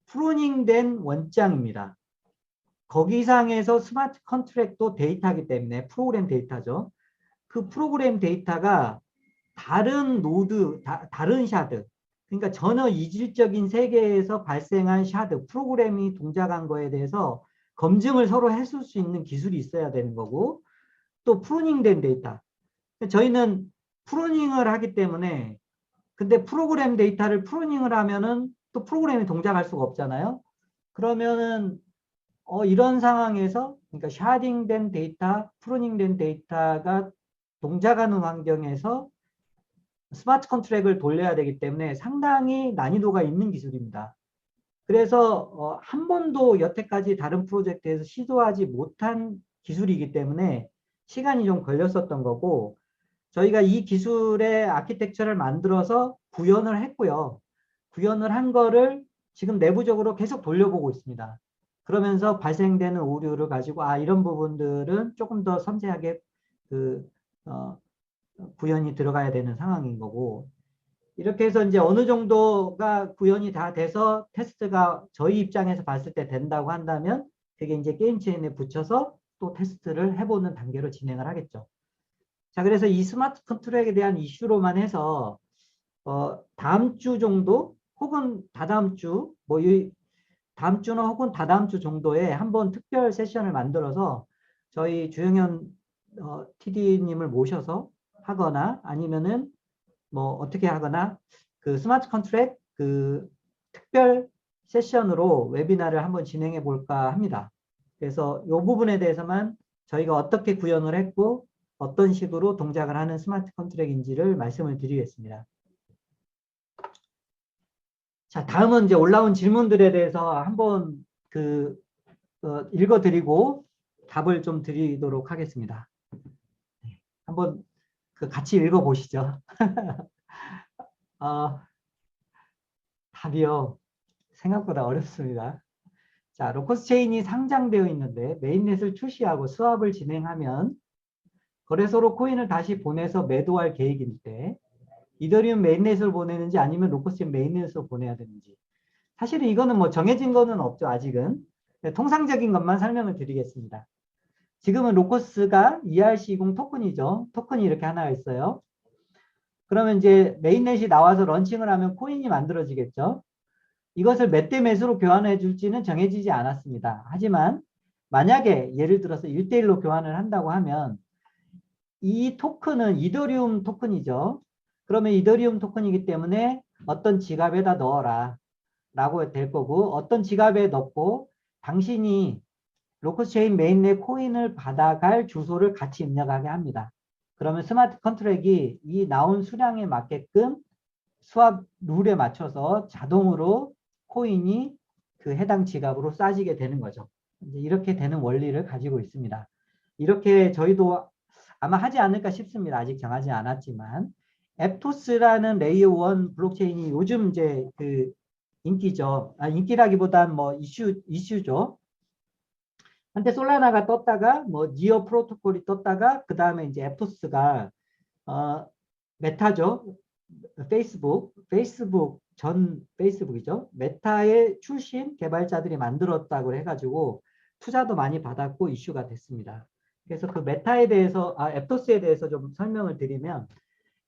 프루닝된 원장입니다. 거기상에서 스마트 컨트랙도 데이터이기 때문에 프로그램 데이터죠. 그 프로그램 데이터가 다른 노드, 다른 샤드, 그러니까 전혀 이질적인 세계에서 발생한 샤드, 프로그램이 동작한 거에 대해서 검증을 서로 했을 수 있는 기술이 있어야 되는 거고 또 프루닝된 데이터. 저희는 프루닝을 하기 때문에 근데 프로그램 데이터를 프루닝을 하면은 또 프로그램이 동작할 수가 없잖아요. 그러면은 이런 상황에서 그러니까 샤딩된 데이터, 프루닝된 데이터가 동작하는 환경에서 스마트 컨트랙을 돌려야 되기 때문에 상당히 난이도가 있는 기술입니다. 그래서 한 번도 여태까지 다른 프로젝트에서 시도하지 못한 기술이기 때문에 시간이 좀 걸렸었던 거고 저희가 이 기술의 아키텍처를 만들어서 구현을 했고요. 구현을 한 거를 지금 내부적으로 계속 돌려보고 있습니다. 그러면서 발생되는 오류를 가지고 이런 부분들은 조금 더 섬세하게 구현이 들어가야 되는 상황인 거고 이렇게 해서 이제 어느 정도가 구현이 다 돼서 테스트가 저희 입장에서 봤을 때 된다고 한다면 그게 이제 게임 체인에 붙여서 또 테스트를 해보는 단계로 진행을 하겠죠. 자, 그래서 이 스마트 컨트랙에 대한 이슈로만 해서 다음 주 정도 혹은 다다음 주 다음 주나 혹은 다다음 주 정도에 한번 특별 세션을 만들어서 저희 주영현 TD님을 모셔서 하거나 아니면은 뭐 어떻게 하거나 그 스마트 컨트랙 그 특별 세션으로 웨비나를 한번 진행해 볼까 합니다. 그래서 이 부분에 대해서만 저희가 어떻게 구현을 했고 어떤 식으로 동작을 하는 스마트 컨트랙인지를 말씀을 드리겠습니다. 자, 다음은 이제 올라온 질문들에 대해서 한번 읽어드리고 답을 좀 드리도록 하겠습니다. 한번 같이 읽어보시죠. 답이요. 생각보다 어렵습니다. 자, 로커스 체인이 상장되어 있는데 메인넷을 출시하고 스왑을 진행하면 거래소로 코인을 다시 보내서 매도할 계획인데 이더리움 메인넷을 보내는지 아니면 로커스 체인 메인넷으로 보내야 되는지 사실은 이거는 뭐 정해진 거는 없죠. 아직은. 통상적인 것만 설명을 드리겠습니다. 지금은 로커스가 ERC20 토큰이죠. 토큰이 이렇게 하나 있어요. 그러면 이제 메인넷이 나와서 런칭을 하면 코인이 만들어지겠죠. 이것을 몇 대 몇으로 교환해 줄지는 정해지지 않았습니다. 하지만 만약에 예를 들어서 1대1로 교환을 한다고 하면 이 토큰은 이더리움 토큰이죠. 그러면 이더리움 토큰이기 때문에 어떤 지갑에다 넣어라 라고 될 거고 어떤 지갑에 넣고 당신이 로커스 체인 메인넷 코인을 받아갈 주소를 같이 입력하게 합니다. 그러면 스마트 컨트랙이 이 나온 수량에 맞게끔 수압 룰에 맞춰서 자동으로 코인이 그 해당 지갑으로 싸지게 되는 거죠. 이제 이렇게 되는 원리를 가지고 있습니다. 이렇게 저희도 아마 하지 않을까 싶습니다. 아직 정하지 않았지만 앱토스라는 레이어 1 블록체인이 요즘 이제 그 인기죠. 인기라기보단 뭐 이슈죠. 한때 솔라나가 떴다가 뭐 니어 프로토콜이 떴다가 그 다음에 이제 앱토스가 메타죠. 페이스북 전 페이스북이죠. 메타의 출신 개발자들이 만들었다고 해가지고 투자도 많이 받았고 이슈가 됐습니다. 그래서 그 메타에 대해서 앱토스에 대해서 좀 설명을 드리면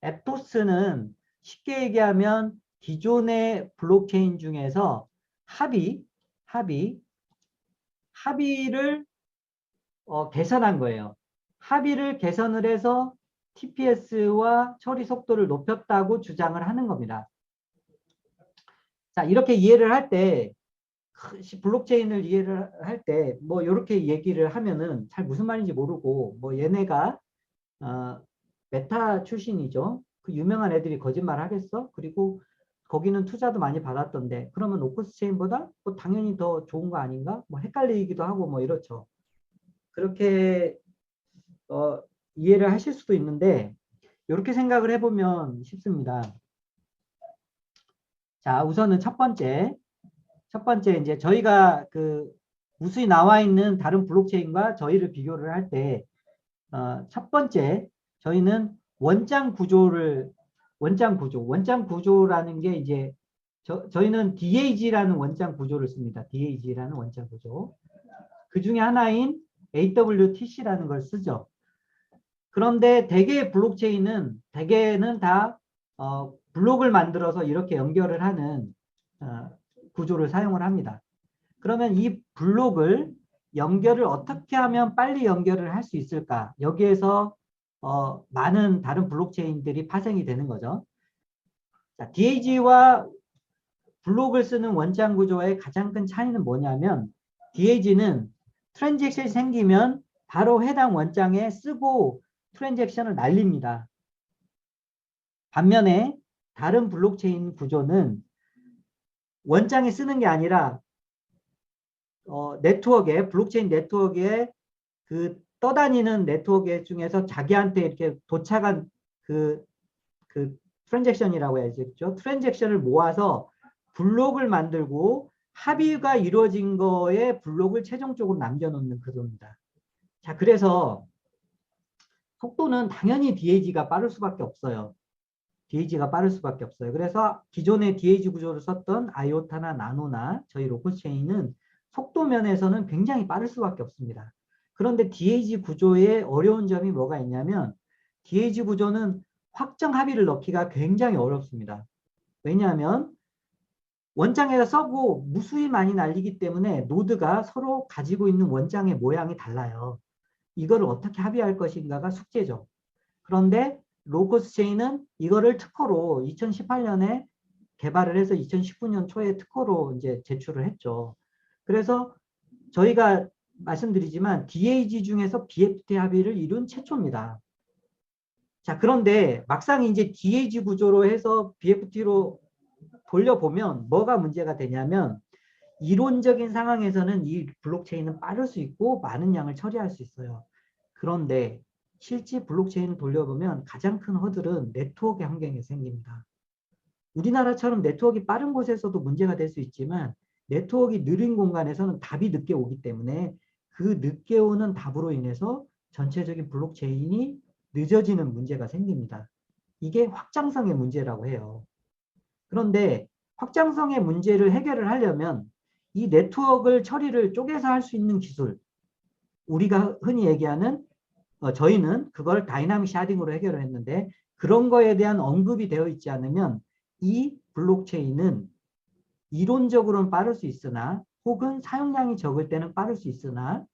앱토스는 쉽게 얘기하면 기존의 블록체인 중에서 합의 합의를 개선한 거예요. 합의를 개선을 해서 TPS와 처리 속도를 높였다고 주장을 하는 겁니다. 자, 이렇게 이해를 할 때, 블록체인을 이해를 할 때, 뭐, 이렇게 얘기를 하면은 잘 무슨 말인지 모르고, 뭐, 얘네가, 메타 출신이죠. 그 유명한 애들이 거짓말 하겠어? 그리고 거기는 투자도 많이 받았던데, 그러면 로커스 체인보다 뭐 당연히 더 좋은 거 아닌가? 뭐, 헷갈리기도 하고, 뭐, 이렇죠. 그렇게, 이해를 하실 수도 있는데, 이렇게 생각을 해보면 쉽습니다. 자, 우선은 첫 번째 이제 저희가 그 무수히 나와 있는 다른 블록체인과 저희를 비교를 할 때, 첫 번째 저희는 원장 구조라는 게 이제 저희는 DAG라는 원장 구조를 씁니다. DAG라는 원장 구조. 그 중에 하나인 AWTC라는 걸 쓰죠. 그런데 대개는 다 블록을 만들어서 이렇게 연결을 하는 구조를 사용을 합니다. 그러면 이 블록을 연결을 어떻게 하면 빨리 연결을 할 수 있을까? 여기에서 많은 다른 블록체인들이 파생이 되는 거죠. 자, DAG와 블록을 쓰는 원장 구조의 가장 큰 차이는 뭐냐면 DAG는 트랜잭션이 생기면 바로 해당 원장에 쓰고 트랜잭션을 날립니다. 반면에 다른 블록체인 구조는 원장에 쓰는 게 아니라 블록체인 네트워크에 그 떠다니는 네트워크 중에서 자기한테 이렇게 도착한 그 트랜잭션이라고 해야죠. 트랜잭션을 모아서 블록을 만들고 합의가 이루어진 거에 블록을 최종적으로 남겨놓는 구조입니다. 자, 그래서 속도는 당연히 DAG가 빠를 수밖에 없어요. DAG가 빠를 수밖에 없어요. 그래서 기존의 DAG 구조를 썼던 아이오타나 나노나 저희 로커체인은 속도 면에서는 굉장히 빠를 수밖에 없습니다. 그런데 DAG 구조의 어려운 점이 뭐가 있냐면 DAG 구조는 확정 합의를 넣기가 굉장히 어렵습니다. 왜냐하면 원장에다 써고 무수히 많이 날리기 때문에 노드가 서로 가지고 있는 원장의 모양이 달라요. 이거를 어떻게 합의할 것인가가 숙제죠. 그런데 로커스 체인은 이거를 특허로 2018년에 개발을 해서 2019년 초에 특허로 이제 제출을 했죠. 그래서 저희가 말씀드리지만 DAG 중에서 BFT 합의를 이룬 최초입니다. 자, 그런데 막상 이제 DAG 구조로 해서 BFT로 돌려보면 뭐가 문제가 되냐면 이론적인 상황에서는 이 블록체인은 빠를 수 있고 많은 양을 처리할 수 있어요. 그런데 실제 블록체인을 돌려보면 가장 큰 허들은 네트워크 환경에 생깁니다. 우리나라처럼 네트워크가 빠른 곳에서도 문제가 될 수 있지만 네트워크가 느린 공간에서는 답이 늦게 오기 때문에 그 늦게 오는 답으로 인해서 전체적인 블록체인이 늦어지는 문제가 생깁니다. 이게 확장성의 문제라고 해요. 그런데 확장성의 문제를 해결을 하려면 이 네트워크를 처리를 쪼개서 할 수 있는 기술, 우리가 흔히 얘기하는 저희는 그걸 다이나믹 샤딩으로 해결을 했는데 그런 거에 대한 언급이 되어 있지 않으면 이 블록체인은 이론적으로는 빠를 수 있으나 혹은 사용량이 적을 때는 빠를 수 있으나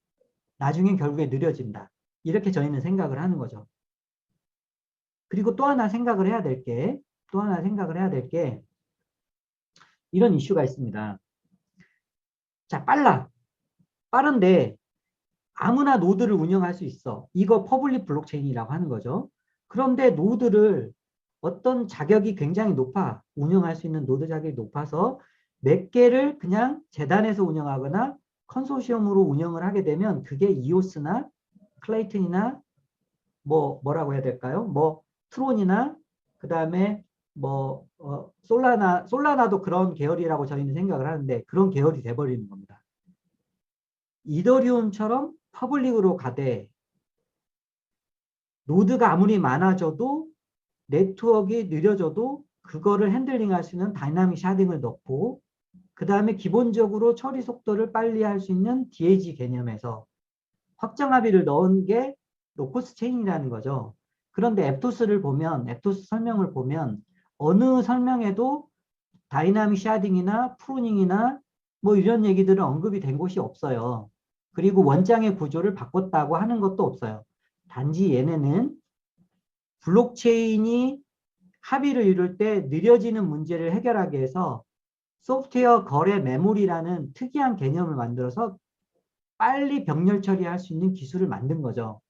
나중엔 결국에 느려진다. 이렇게 저희는 생각을 하는 거죠. 그리고 또 하나 생각을 해야 될 게 이런 이슈가 있습니다. 자, 빠른데 아무나 노드를 운영할 수 있어. 이거 퍼블릭 블록체인이라고 하는 거죠. 그런데 노드를 어떤 자격이 굉장히 높아. 운영할 수 있는 노드 자격이 높아서 몇 개를 그냥 재단에서 운영하거나 컨소시엄으로 운영을 하게 되면 그게 이오스나 클레이튼이나 뭐라고 해야 될까요? 뭐 트론이나 그다음에 뭐 솔라나도 그런 계열이라고 저희는 생각을 하는데 그런 계열이 돼버리는 겁니다. 이더리움처럼 퍼블릭으로 가되 노드가 아무리 많아져도 네트워크가 느려져도 그거를 핸들링할 수 있는 다이나믹 샤딩을 넣고 그 다음에 기본적으로 처리 속도를 빨리 할 수 있는 DAG 개념에서 확정 합의를 넣은 게 로커스 체인이라는 거죠. 그런데 앱토스 설명을 보면 어느 설명에도 다이나믹 샤딩이나 프루닝이나 뭐 이런 얘기들은 언급이 된 곳이 없어요. 그리고 원장의 구조를 바꿨다고 하는 것도 없어요. 단지 얘네는 블록체인이 합의를 이룰 때 느려지는 문제를 해결하기 위해서 소프트웨어 거래 메모리라는 특이한 개념을 만들어서 빨리 병렬 처리할 수 있는 기술을 만든 거죠.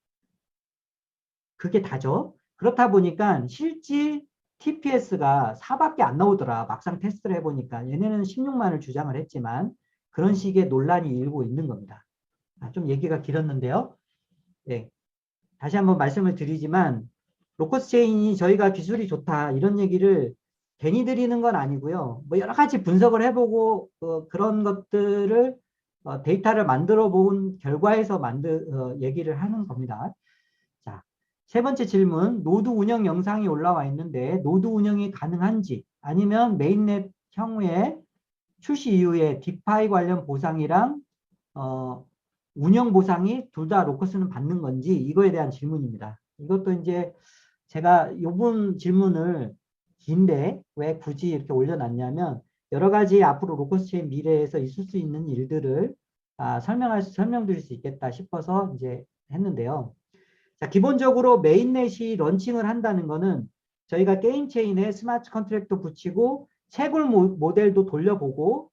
그게 다죠. 그렇다 보니까 실제 TPS가 4밖에 안 나오더라. 막상 테스트를 해보니까 얘네는 16만을 주장을 했지만 그런 식의 논란이 일고 있는 겁니다. 좀 얘기가 길었는데요. 네. 다시 한번 말씀을 드리지만 로커스 체인이 저희가 기술이 좋다 이런 얘기를 괜히 드리는 건 아니고요. 뭐 여러 가지 분석을 해보고 그런 것들을 데이터를 만들어 본 결과에서 얘기를 하는 겁니다. 자, 세 번째 질문, 노드 운영 영상이 올라와 있는데 노드 운영이 가능한지 아니면 메인넷 향후에 출시 이후에 디파이 관련 보상이랑 운영 보상이 둘 다 로커스는 받는 건지 이거에 대한 질문입니다. 이것도 이제 제가 이번 질문을 긴데 왜 굳이 이렇게 올려놨냐면 여러 가지 앞으로 로커스 체인 미래에서 있을 수 있는 일들을 설명드릴 수 있겠다 싶어서 이제 했는데요. 자, 기본적으로 메인넷이 런칭을 한다는 거는 저희가 게임 체인에 스마트 컨트랙트 붙이고 채굴 모델도 돌려보고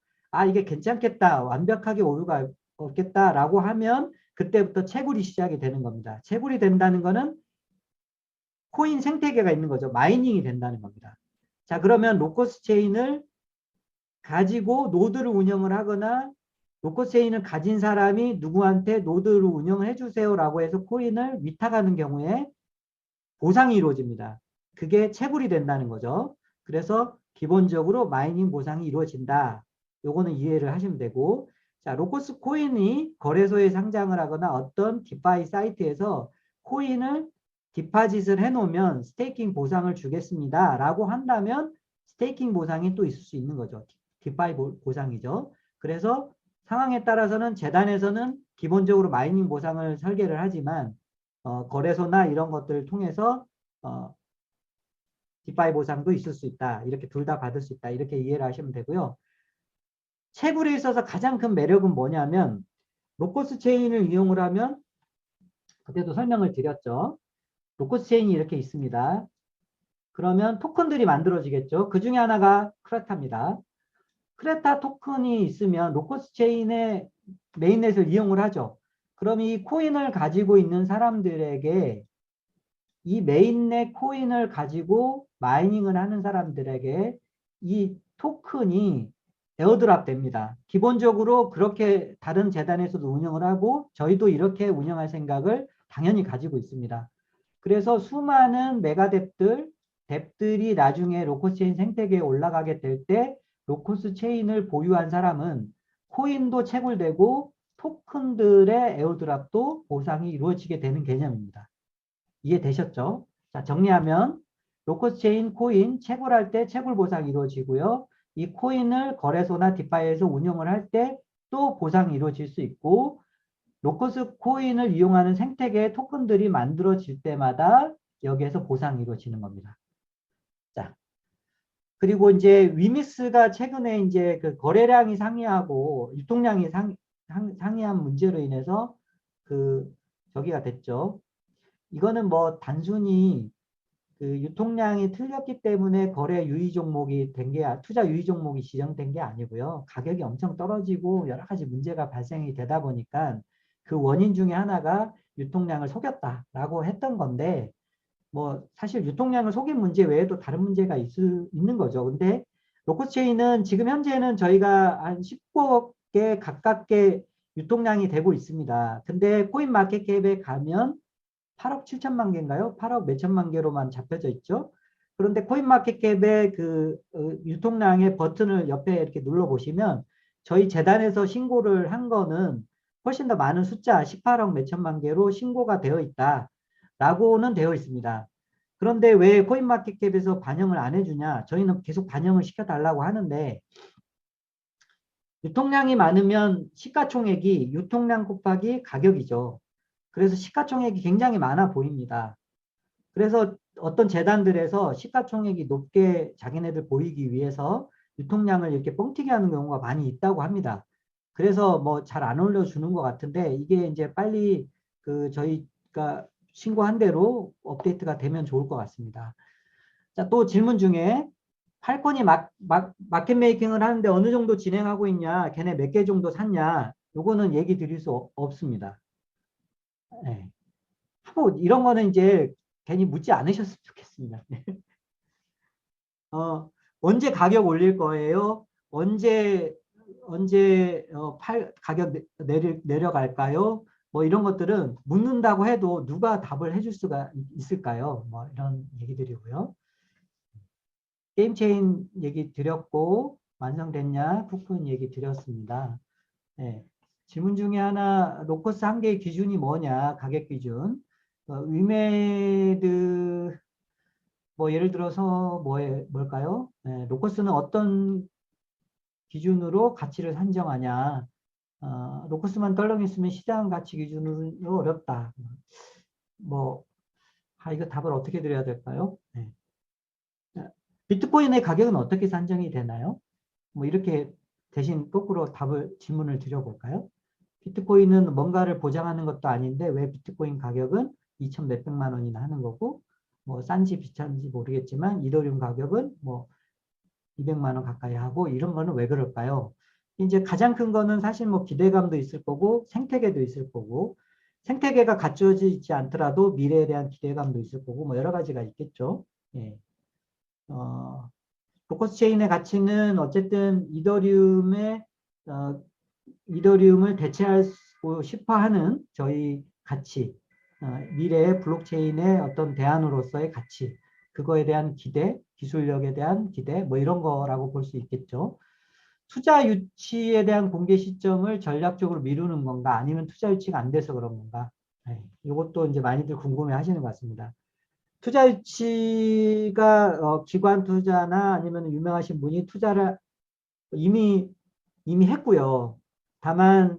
이게 괜찮겠다 완벽하게 오류가 없겠다라고 하면 그때부터 채굴이 시작이 되는 겁니다. 채굴이 된다는 거는 코인 생태계가 있는 거죠. 마이닝이 된다는 겁니다. 자, 그러면 로커스 체인을 가지고 노드를 운영을 하거나 로커스 체인을 가진 사람이 누구한테 노드를 운영을 해주세요라고 해서 코인을 위탁하는 경우에 보상이 이루어집니다. 그게 채굴이 된다는 거죠. 그래서 기본적으로 마이닝 보상이 이루어진다. 요거는 이해를 하시면 되고, 자, 로커스 코인이 거래소에 상장을 하거나 어떤 디파이 사이트에서 코인을 디파짓을 해놓으면 스테이킹 보상을 주겠습니다. 라고 한다면 스테이킹 보상이 또 있을 수 있는 거죠. 디파이 보상이죠. 그래서 상황에 따라서는 재단에서는 기본적으로 마이닝 보상을 설계를 하지만 거래소나 이런 것들을 통해서 디파이 보상도 있을 수 있다. 이렇게 둘 다 받을 수 있다. 이렇게 이해를 하시면 되고요. 채굴에 있어서 가장 큰 매력은 뭐냐면 로커스 체인을 이용을 하면 그때도 설명을 드렸죠. 로커스 체인이 이렇게 있습니다. 그러면 토큰들이 만들어지겠죠. 그 중에 하나가 크레타입니다. 크레타 토큰이 있으면 로커스 체인의 메인넷을 이용을 하죠. 그럼 이 코인을 가지고 있는 사람들에게 이 메인넷 코인을 가지고 마이닝을 하는 사람들에게 이 토큰이 에어드랍 됩니다. 기본적으로 그렇게 다른 재단에서도 운영을 하고 저희도 이렇게 운영할 생각을 당연히 가지고 있습니다. 그래서 수많은 뎁들이 나중에 로커스 체인 생태계에 올라가게 될 때 로커스 체인을 보유한 사람은 코인도 채굴되고 토큰들의 에어드랍도 보상이 이루어지게 되는 개념입니다. 이해되셨죠? 자, 정리하면 로커스 체인 코인 채굴할 때 채굴 보상이 이루어지고요. 이 코인을 거래소나 디파이에서 운영을 할 때 또 보상이 이루어질 수 있고 로커스 코인을 이용하는 생태계의 토큰들이 만들어질 때마다 여기에서 보상이 이루어지는 겁니다. 자, 그리고 이제 위미스가 최근에 이제 그 거래량이 상회하고 유통량이 상회한 문제로 인해서 저기가 됐죠. 이거는 뭐 단순히 유통량이 틀렸기 때문에 거래 유의 종목이 투자 유의 종목이 지정된 게 아니고요. 가격이 엄청 떨어지고 여러 가지 문제가 발생이 되다 보니까 그 원인 중에 하나가 유통량을 속였다라고 했던 건데 뭐 사실 유통량을 속인 문제 외에도 다른 문제가 있는 거죠. 근데 로커스 체인은 지금 현재는 저희가 한 19억 개 가깝게 유통량이 되고 있습니다. 근데 코인 마켓캡에 가면 8억 7천만 개인가요? 8억 몇천만 개로만 잡혀져 있죠. 그런데 코인마켓캡의 유통량의 버튼을 옆에 이렇게 눌러보시면 저희 재단에서 신고를 한 거는 훨씬 더 많은 숫자 18억 몇천만 개로 신고가 되어 있다라고는 되어 있습니다. 그런데 왜 코인마켓캡에서 반영을 안 해주냐? 저희는 계속 반영을 시켜달라고 하는데 유통량이 많으면 시가총액이 유통량 곱하기 가격이죠. 그래서 시가총액이 굉장히 많아 보입니다. 그래서 어떤 재단들에서 시가총액이 높게 자기네들 보이기 위해서 유통량을 이렇게 뻥튀기 하는 경우가 많이 있다고 합니다. 그래서 뭐 잘 안 올려주는 것 같은데 이게 이제 빨리 그 저희가 신고한 대로 업데이트가 되면 좋을 것 같습니다. 자, 또 질문 중에 팔콘이 마켓 메이킹을 하는데 어느 정도 진행하고 있냐, 걔네 몇 개 정도 샀냐, 요거는 얘기 드릴 수 없습니다. 네. 뭐 이런 거는 이제 괜히 묻지 않으셨으면 좋겠습니다. 언제 가격 올릴 거예요? 언제 가격 내려갈까요? 뭐 이런 것들은 묻는다고 해도 누가 답을 해줄 수가 있을까요? 뭐 이런 얘기들이고요. 게임 체인 얘기 드렸고 완성됐냐? 쿠폰 얘기 드렸습니다. 네. 질문 중에 하나, 로커스 한 개의 기준이 뭐냐? 가격 기준. 위메드 뭐 예를 들어서 뭘까요? 네, 로커스는 어떤 기준으로 가치를 산정하냐? 로커스만 떨렁했으면 시장 가치 기준으로 어렵다. 뭐 이거 답을 어떻게 드려야 될까요? 네. 비트코인의 가격은 어떻게 산정이 되나요? 뭐 이렇게 대신 거꾸로 질문을 드려볼까요? 비트코인은 뭔가를 보장하는 것도 아닌데 왜 비트코인 가격은 2천 몇백만 원이나 하는 거고 뭐 싼지 비싼지 모르겠지만 이더리움 가격은 뭐 200만 원 가까이 하고 이런 거는 왜 그럴까요? 이제 가장 큰 거는 사실 뭐 기대감도 있을 거고 생태계도 있을 거고 생태계가 갖춰지지 않더라도 미래에 대한 기대감도 있을 거고 뭐 여러 가지가 있겠죠. 예. 로커스 체인의 가치는 어쨌든 이더리움을 대체하고 싶어 하는 저희 가치, 미래의 블록체인의 어떤 대안으로서의 가치, 그거에 대한 기대, 기술력에 대한 기대, 뭐 이런 거라고 볼 수 있겠죠. 투자 유치에 대한 공개 시점을 전략적으로 미루는 건가, 아니면 투자 유치가 안 돼서 그런 건가. 네, 이것도 이제 많이들 궁금해 하시는 것 같습니다. 투자 유치가 기관 투자나 아니면 유명하신 분이 투자를 이미 했고요. 다만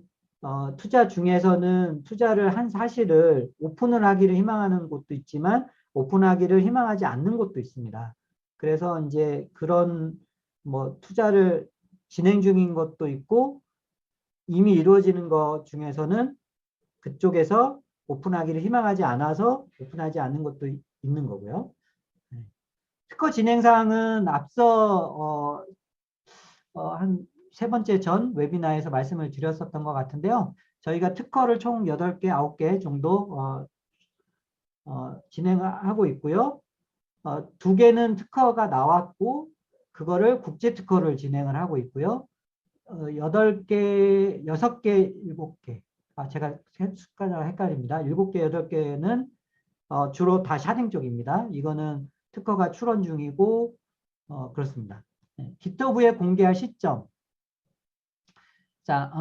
투자 중에서는 투자를 한 사실을 오픈을 하기를 희망하는 곳도 있지만 오픈하기를 희망하지 않는 곳도 있습니다. 그래서 이제 그런 뭐 투자를 진행 중인 것도 있고 이미 이루어지는 것 중에서는 그쪽에서 오픈하기를 희망하지 않아서 오픈하지 않는 것도 있는 거고요. 특허 진행 사항은 앞서 한 세 번째 전 웨비나에서 말씀을 드렸었던 것 같은데요. 저희가 특허를 총 8개, 9개 정도 진행하고 있고요. 2개는 특허가 나왔고 그거를 국제 특허를 진행을 하고 있고요. 8개, 6개, 7개. 제가 숫자가 헷갈립니다. 7개, 8개는 주로 다 샤딩 쪽입니다. 이거는 특허가 출원 중이고 그렇습니다. GitHub에 공개할 시점. 자,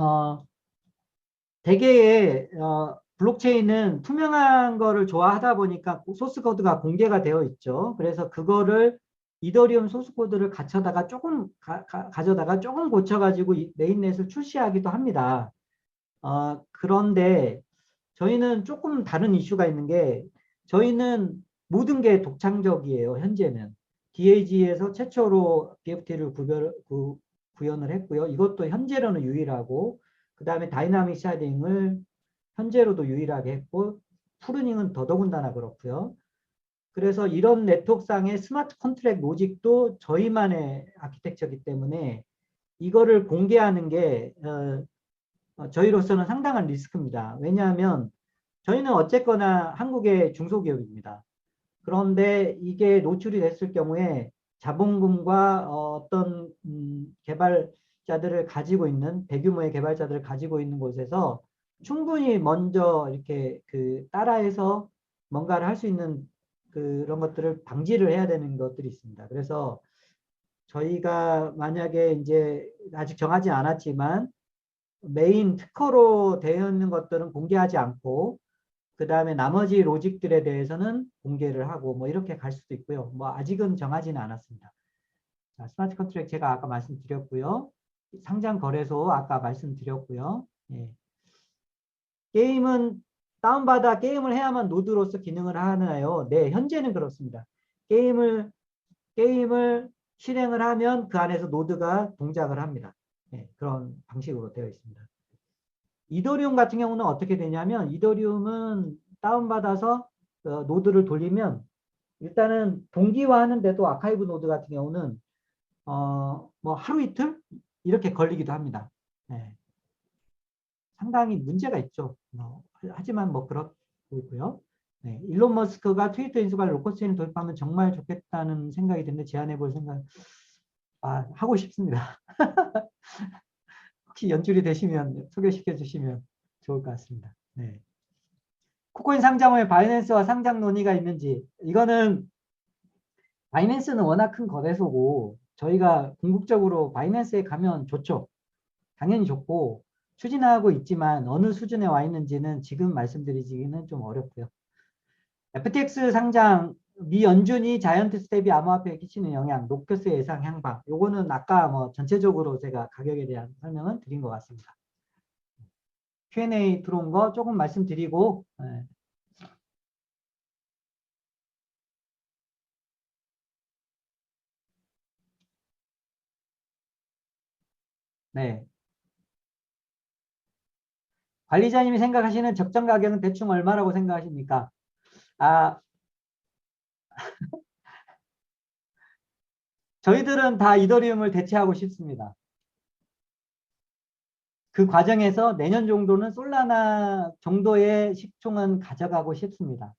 대개의 블록체인은 투명한 거를 좋아하다 보니까 소스 코드가 공개가 되어 있죠. 그래서 그거를 이더리움 소스 코드를 가져다가 조금 고쳐가지고 메인넷을 출시하기도 합니다. 그런데 저희는 조금 다른 이슈가 있는 게 저희는 모든 게 독창적이에요. 현재는. DAG에서 최초로 BFT를 구현을 했고요. 이것도 현재로는 유일하고 그 다음에 다이나믹 샤딩을 현재로도 유일하게 했고 푸르닝은 더더군다나 그렇고요. 그래서 이런 네트워크상의 스마트 컨트랙 로직도 저희만의 아키텍처이기 때문에 이거를 공개하는 게 저희로서는 상당한 리스크입니다. 왜냐하면 저희는 어쨌거나 한국의 중소기업입니다. 그런데 이게 노출이 됐을 경우에 자본금과 어떤 개발자들을 가지고 있는 대규모의 개발자들을 가지고 있는 곳에서 충분히 먼저 이렇게 따라해서 뭔가를 할 수 있는 그런 것들을 방지를 해야 되는 것들이 있습니다. 그래서 저희가 만약에 이제 아직 정하지 않았지만 메인 특허로 되어 있는 것들은 공개하지 않고 그 다음에 나머지 로직들에 대해서는 공개를 하고 뭐 이렇게 갈 수도 있고요. 뭐 아직은 정하지는 않았습니다. 자, 스마트 컨트랙 제가 아까 말씀드렸고요. 상장 거래소 아까 말씀드렸고요. 예. 게임은 다운받아 게임을 해야만 노드로서 기능을 하나요? 네, 현재는 그렇습니다. 게임을 실행을 하면 그 안에서 노드가 동작을 합니다. 네, 그런 방식으로 되어 있습니다. 이더리움 같은 경우는 어떻게 되냐면 이더리움은 다운받아서 노드를 돌리면 일단은 동기화하는데도 아카이브 노드 같은 경우는 뭐 하루 이틀 이렇게 걸리기도 합니다. 네. 상당히 문제가 있죠. 하지만 뭐 그렇고 있고요. 네. 일론 머스크가 트위터 인수가 로커체인 도입하면 정말 좋겠다는 생각이 드는데 제안해 볼 생각 하고 싶습니다. 혹시 연줄이 되시면 소개시켜 주시면 좋을 것 같습니다. 네. 쿠코인 상장 후에 바이낸스와 상장 논의가 있는지 이거는 바이낸스는 워낙 큰 거래소고 저희가 궁극적으로 바이낸스에 가면 좋죠. 당연히 좋고 추진하고 있지만 어느 수준에 와 있는지는 지금 말씀드리기는 좀 어렵고요. FTX 상장 미 연준이 자이언트 스텝이 암호화폐에 끼치는 영향, 노커스 예상 향방. 요거는 아까 뭐 전체적으로 제가 가격에 대한 설명은 드린 것 같습니다. Q&A 들어온 거 조금 말씀드리고 네. 관리자님이 생각하시는 적정 가격은 대충 얼마라고 생각하십니까? 저희들은 다 이더리움을 대체하고 싶습니다. 그 과정에서 내년 정도는 솔라나 정도의 식총은 가져가고 싶습니다.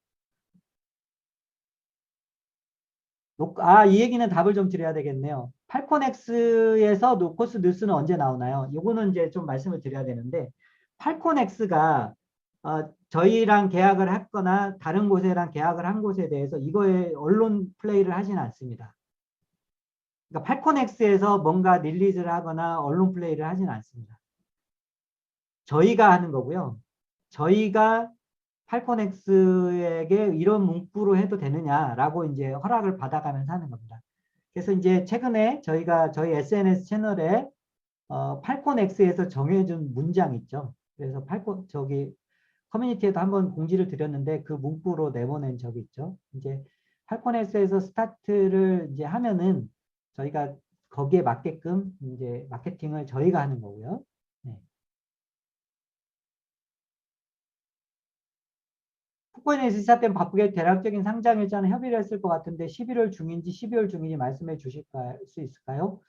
이 얘기는 답을 좀 드려야 되겠네요. 팔콘엑스에서 노코스 뉴스는 언제 나오나요? 요거는 이제 좀 말씀을 드려야 되는데 팔콘엑스가 저희랑 계약을 했거나 다른 곳이랑 계약을 한 곳에 대해서 이거에 언론 플레이를 하지는 않습니다. 그러니까 팔콘엑스에서 뭔가 릴리즈를 하거나 언론 플레이를 하지는 않습니다. 저희가 하는 거고요. 저희가 팔콘엑스에게 이런 문구로 해도 되느냐라고 이제 허락을 받아가면서 하는 겁니다. 그래서 이제 최근에 저희가 저희 SNS 채널에 팔콘엑스에서 정해준 문장 있죠. 그래서 커뮤니티에도 한번 공지를 드렸는데 그 문구로 내보낸 적이 있죠. 이제 팔콘엑스에서 스타트를 이제 하면은 저희가 거기에 맞게끔 이제 마케팅을 저희가 하는 거고요. 네. 쿠코인에서 시작된 바쁘게 대략적인 상장 일자는 협의를 했을 것 같은데 11월 중인지 12월 중인지 말씀해 주실 수 있을까요?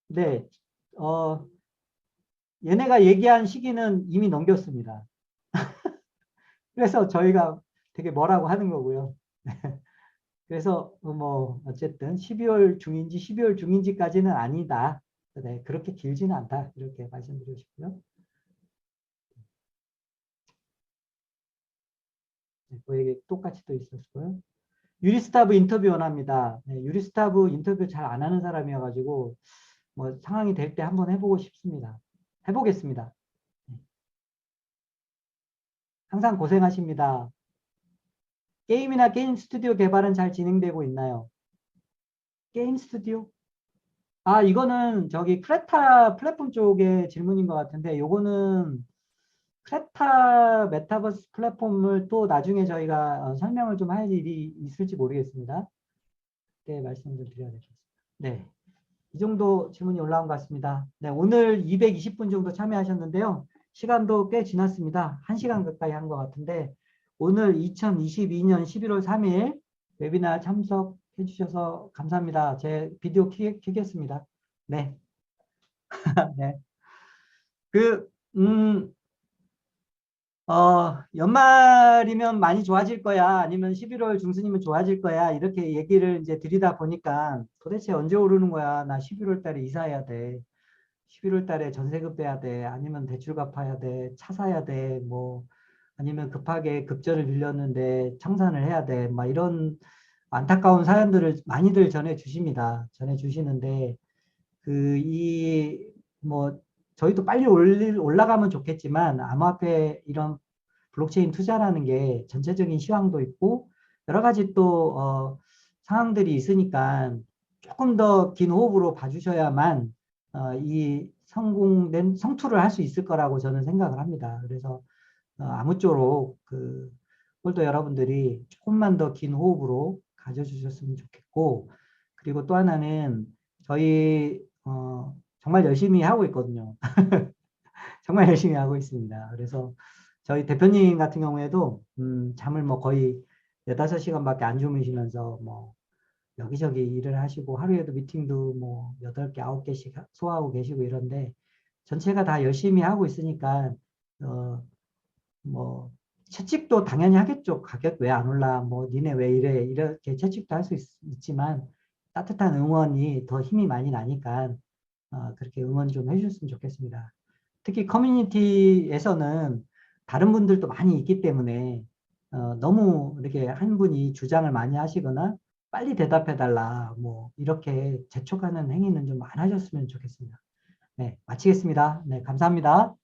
네. 얘네가 얘기한 시기는 이미 넘겼습니다. 그래서 저희가 되게 뭐라고 하는 거고요. 그래서 뭐 어쨌든 12월 중인지 12월 중인지까지는 아니다. 네, 그렇게 길지는 않다. 이렇게 말씀드리고 싶고요. 네, 거에게 똑같이 또 있었고요. 유리스타브 인터뷰 원합니다. 네, 유리스타브 인터뷰 잘 안 하는 사람이어가지고 뭐 상황이 될 때 한번 해보고 싶습니다. 해보겠습니다. 항상 고생하십니다. 게임이나 게임 스튜디오 개발은 잘 진행되고 있나요? 게임 스튜디오? 이거는 저기 크레타 플랫폼 쪽의 질문인 것 같은데 요거는 크레타 메타버스 플랫폼을 또 나중에 저희가 설명을 좀 할 일이 있을지 모르겠습니다. 네, 말씀 좀 드려야 되겠습니다. 네. 이 정도 질문이 올라온 것 같습니다. 네, 오늘 220분 정도 참여하셨는데요. 시간도 꽤 지났습니다. 1시간 가까이 한 것 같은데 오늘 2022년 11월 3일 웨비나 참석해 주셔서 감사합니다. 제 비디오 켜겠습니다. 네. 네. 연말이면 많이 좋아질 거야. 아니면 11월 중순이면 좋아질 거야. 이렇게 얘기를 이제 드리다 보니까 도대체 언제 오르는 거야. 나 11월 달에 이사해야 돼. 11월 달에 전세금 빼야 돼. 아니면 대출 갚아야 돼. 차 사야 돼. 뭐, 아니면 급하게 급전을 빌렸는데 청산을 해야 돼. 막 이런 안타까운 사연들을 많이들 전해 주십니다. 전해 주시는데, 뭐, 저희도 빨리 올라가면 좋겠지만, 암호화폐 이런 블록체인 투자라는 게 전체적인 시황도 있고, 여러 가지 또, 상황들이 있으니까 조금 더 긴 호흡으로 봐주셔야만, 이 성투를 할 수 있을 거라고 저는 생각을 합니다. 그래서, 아무쪼록 홀더 여러분들이 조금만 더 긴 호흡으로 가져주셨으면 좋겠고, 그리고 또 하나는 저희, 정말 열심히 하고 있거든요. 정말 열심히 하고 있습니다. 그래서 저희 대표님 같은 경우에도 잠을 뭐 거의 4~5시간밖에 안 주무시면서 뭐 여기저기 일을 하시고 하루에도 미팅도 뭐 8개, 9개씩 소화하고 계시고 이런데 전체가 다 열심히 하고 있으니까 뭐 채찍도 당연히 하겠죠. 가격 왜 안 올라? 뭐 니네 왜 이래? 이렇게 채찍도 할 수 있지만 따뜻한 응원이 더 힘이 많이 나니까 그렇게 응원 좀 해주셨으면 좋겠습니다. 특히 커뮤니티에서는 다른 분들도 많이 있기 때문에 너무 이렇게 한 분이 주장을 많이 하시거나 빨리 대답해달라 뭐 이렇게 재촉하는 행위는 좀 안 하셨으면 좋겠습니다. 네, 마치겠습니다. 네, 감사합니다.